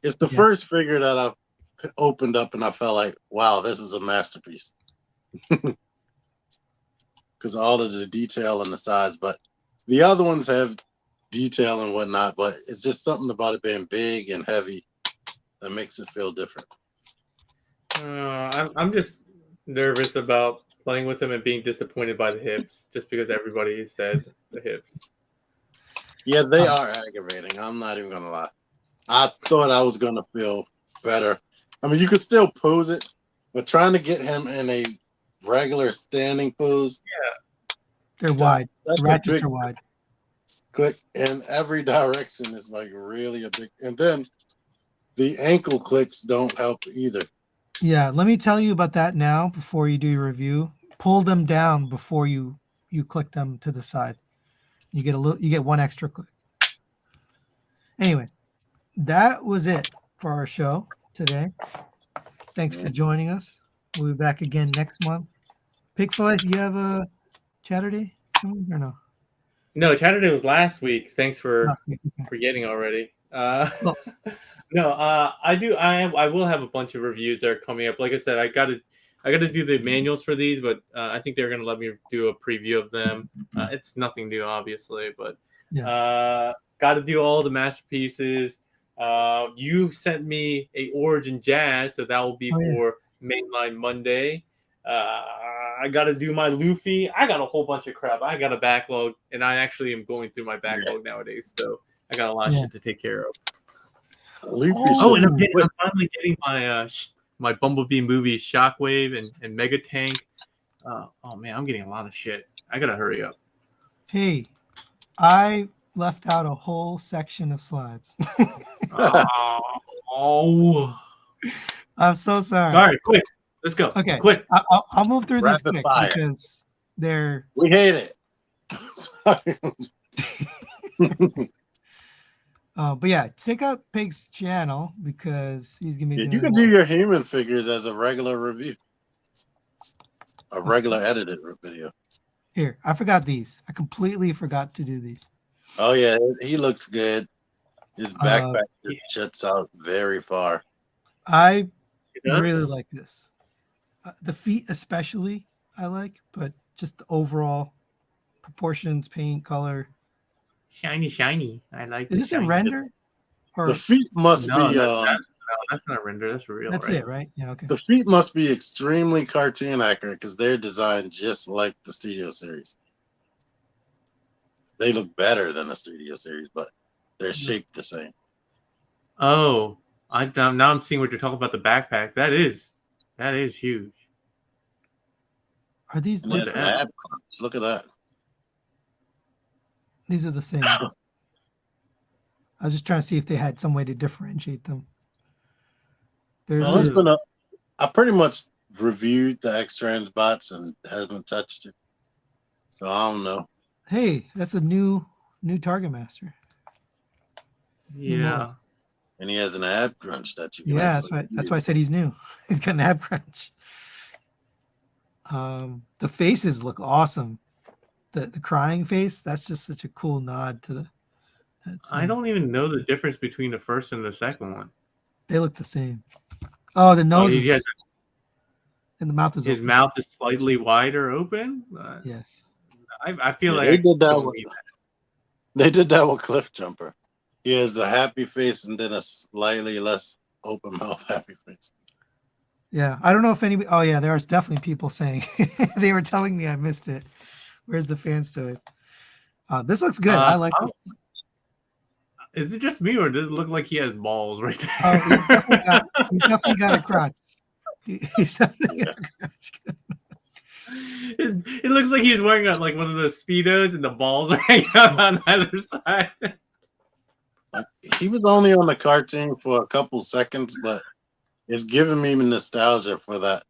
It's the first figure that I've opened up and I felt like, wow, this is a masterpiece. Because all of the detail and the size, but the other ones have detail and whatnot, but it's just something about it being big and heavy that makes it feel different. I'm just nervous about playing with him and being disappointed by the hips, just because everybody said the hips. Yeah, they are aggravating. I'm not even gonna lie. I thought I was gonna feel better. I mean, you could still pose it, but trying to get him in a regular standing pose. Yeah, they're wide. The ratchets are wide. Click in every direction is like really a big, and then the ankle clicks don't help either. Yeah, let me tell you about that now before you do your review. Pull them down before you click them to the side. You get one extra click. Anyway, that was it for our show today. Thanks for joining us. We'll be back again next month. Pig for Life, you have a Saturday coming or no? No, Saturday was last week. Thanks for forgetting already. No, I do. I will have a bunch of reviews that are coming up. Like I said, I gotta do the manuals for these, but I think they're gonna let me do a preview of them. It's nothing new, obviously, but got to do all the masterpieces. You sent me a Origin Jazz, so that will be for Mainline Monday. I got to do my Luffy. I got a whole bunch of crap. I got a backlog, and I actually am going through my backlog nowadays, so I got a lot of shit to take care of. And I'm finally getting my my Bumblebee movie Shockwave and Mega Tank. Oh man, I'm getting a lot of shit. I gotta hurry up. Hey, I left out a whole section of slides. Oh, I'm so sorry. All right, quick. Let's go. Okay, quick. I'll move through these quick because they're. We hate it. But yeah, check out Pig's channel because he's gonna be. You can do your human figures as a regular review, a regular edited video. Here, I forgot these. I completely forgot to do these. Oh yeah, he looks good. His backpack just juts out very far. I really like this. The feet especially I like, but just the overall proportions, paint, color. Shiny. I like. Is this a render? Or the feet must be. No, that's not a render. That's real. That's it, right? Yeah. Okay. The feet must be extremely cartoon accurate because they're designed just like the Studio Series. They look better than the Studio Series, but they're shaped the same. Oh, now I'm seeing what you're talking about. The backpack. That is huge. Are these different? Look at that. These are the same. I was just trying to see if they had some way to differentiate them. I pretty much reviewed the X-Trans bots and haven't touched it, so I don't know. Hey, that's a new Target Master. Yeah, and he has an ab crunch that you can. Yeah, that's right. That's why I said he's new. He's got an ab crunch. The faces look awesome. The crying face, that's just such a cool nod to the. I don't even know the difference between the first and the second one. They look the same. Oh, the nose and the mouth is His open. mouth is slightly wider open. Yes. I feel Yeah, like they did that don't with- need that. They did that with Cliff Jumper. He has a happy face and then a slightly less open mouth happy face. Yeah, I don't know if anybody. Oh yeah, there's definitely people saying they were telling me I missed it. Where's the fans toys? This looks good. I like it. Is it just me, or does it look like he has balls right there? Oh, he's definitely got a crotch. He's definitely got a crotch. It looks like he's wearing like one of those Speedos, and the balls are hanging out on either side. He was only on the cartoon for a couple seconds, but it's giving me nostalgia for that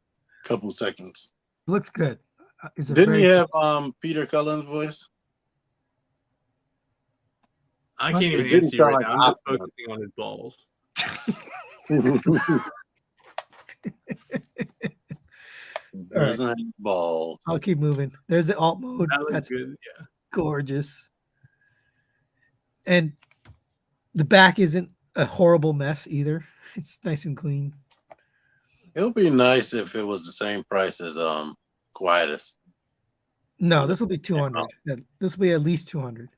couple seconds. It looks good. Didn't he have Peter Cullen's voice? I What? can't It even didn't answer you right sound now. like I'm just Optimus. focusing on his balls. Doesn't have balls. I'll keep moving. There's the alt mode. That looks That's good. Yeah. gorgeous. And the back isn't a horrible mess either. It's nice and clean. It would be nice if it was the same price as Quietus. No, this will be 200. Yeah, this will be at least 200.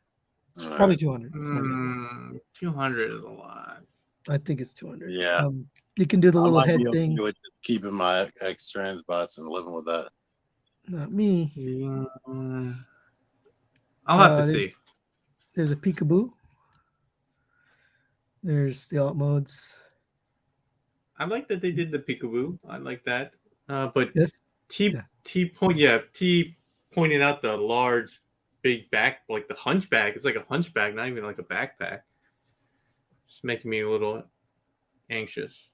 Probably 200. That's my guess. 200 is a lot. I think it's 200. Yeah. You can do the I little might head be okay thing. with just keeping my X transbots and living with that. Not me. I'll have to there's- see. There's a peekaboo. There's the alt modes. I like that they did the peekaboo. I like that. But Yes. T pointed out the large, big back, like the hunchback. It's like a hunchback, not even like a backpack. It's making me a little anxious.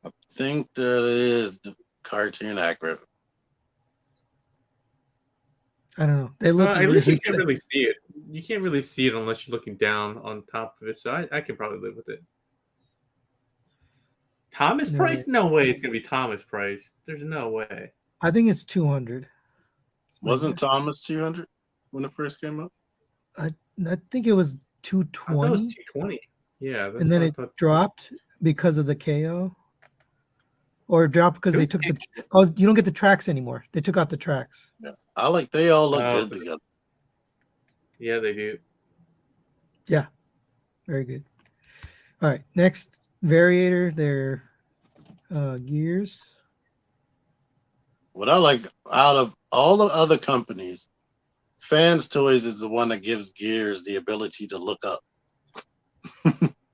I think that is the cartoon accurate. I don't know. They look At least really you can't good. really see it. You can't really see it unless you're looking down on top of it. So I can probably live with it. Thomas No Price? way. No way it's gonna be Thomas Price. There's no way. I think it's 200. That's my Wasn't guess. Thomas 200 when it first came out? I think it was I thought it was 220, 220. Yeah, that's and then what I it thought. dropped because of the KO, or it dropped because they took the. Oh, you don't get the tracks anymore. They took out the tracks. They all look Oh, good together. Yeah, they do. Very good. All right, next variator. Their gears. What I like out of all the other companies, Fans Toys is the one that gives Gears the ability to look up.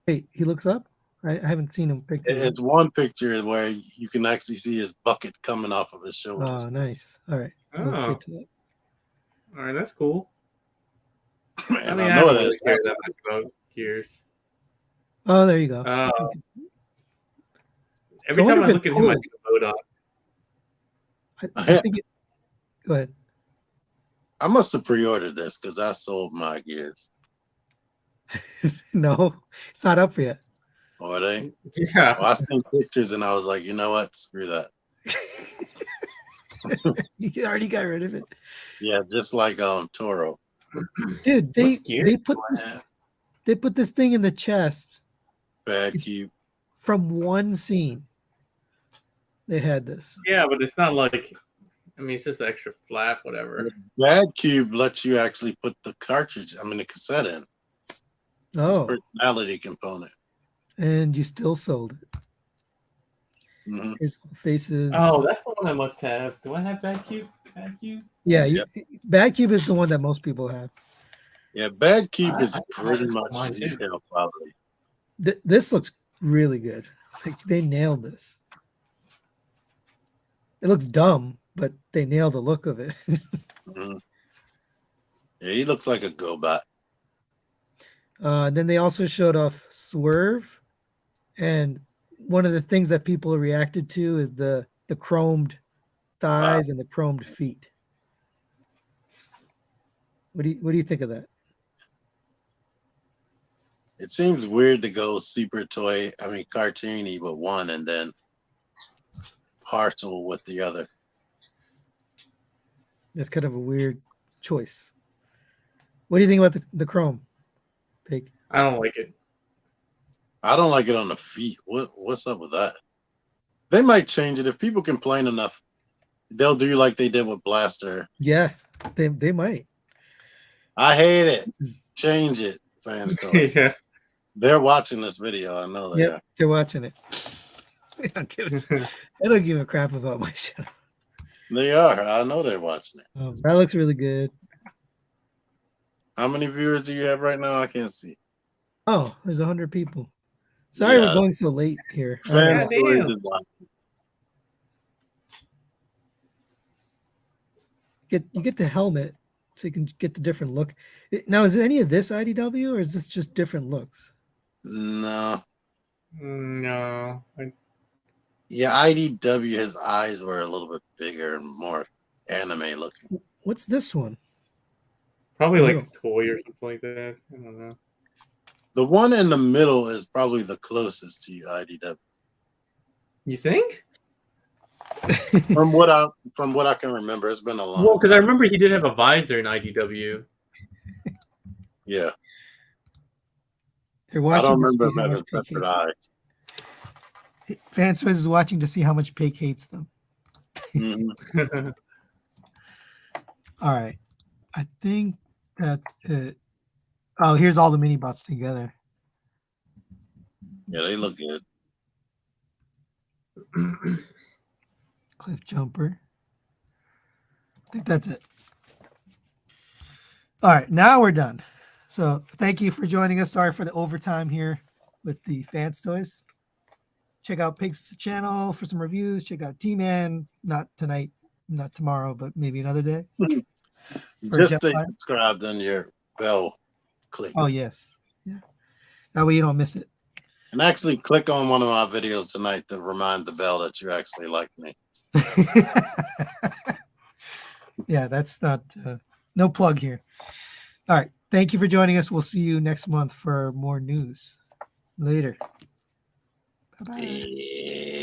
Hey, he looks up. I haven't seen him pick. It's one picture where you can actually see his bucket coming off of his shoulders. Oh, nice. All right, so let's Oh. get to that. All right, that's cool. And I mean, I I know don't that really care that much about Gears. Oh, there you go. Every I wonder time I if look it at him, I pulls. think of Modok. I think it. Go ahead. I must have pre-ordered this because I sold my Gears. No, it's not up yet. Or they? Yeah. Well, I seen pictures and I was like, you know what? Screw that. You already got rid of it, Yeah, just like Toro. dude. They What gear they put do I this have? they put this thing in the chest Bad It's- Cube. from one scene. They had this. Yeah, but it's not like. I mean, it's just an extra flap, whatever. Bad Cube lets you actually put the the cassette in. Oh, Personality component. and you still sold it. Mhm. Here's all the faces. Oh, that's the one I must have. Do I have Bad Cube? Bad Cube? yeah. Yep. Bad Cube is the one that most people have. Yeah, Bad Cube is I pretty just much mine too. retail quality. This looks really good. Like they nailed this. It looks dumb, but they nailed the look of it. Mhm. Yeah, he looks like a GoBot. Then they also showed off Swerve, and one of the things that people reacted to is the chromed thighs and the chromed feet. What do you think of that? It seems weird to go cartoony with one and then partial with the other. That's kind of a weird choice. What do you think about the chrome, Pig? I don't like it. I don't like it on the feet. What's up with that? They might change it if people complain enough. They'll do like they did with Blaster. Yeah, they might. I hate it. Change it, fans. Yeah. They're watching this video. I know they are. They're watching it. They don't give a crap about my show. They are. I know they're watching it. That looks really good. How many viewers do you have right now? I can't see. Oh, there's 100 people. Sorry, Yeah. we're going so late here. Fans damn. is watching. You get the helmet, so you can get the different look. Now, is any of this IDW, or is this just different looks? No. No. Yeah, IDW, his eyes were a little bit bigger and more anime looking. What's this one? Probably like Middle. a toy or something like that. I don't know. The one in the middle is probably the closest to IDW. You think? From what I can remember, it's been a long Well, because I time. remember he did have a visor in IDW. Yeah. They're I watching. don't to remember see him how having much Pig separate hates eyes. them. Fansoys is watching to see how much Pig hates them. Mhm. All right, I think that's it. Oh, here's all the mini bots together. Yeah, they look good. Cliff Jumper. I think that's it. All right, now we're done. So thank you for joining us. Sorry for the overtime here with the Fans Toys. Check out Pig's channel for some reviews. Check out T-Man. Not tonight, not tomorrow, but maybe another day. For Just Jet stay Fire. subscribed and your bell click. Oh, yes. Yeah. That way you don't miss it. And actually click on one of my videos tonight to remind the bell that you actually like me. Yeah, that's not no plug here. All right. Thank you for joining us. We'll see you next month for more news. Later. Bye-bye. Yeah.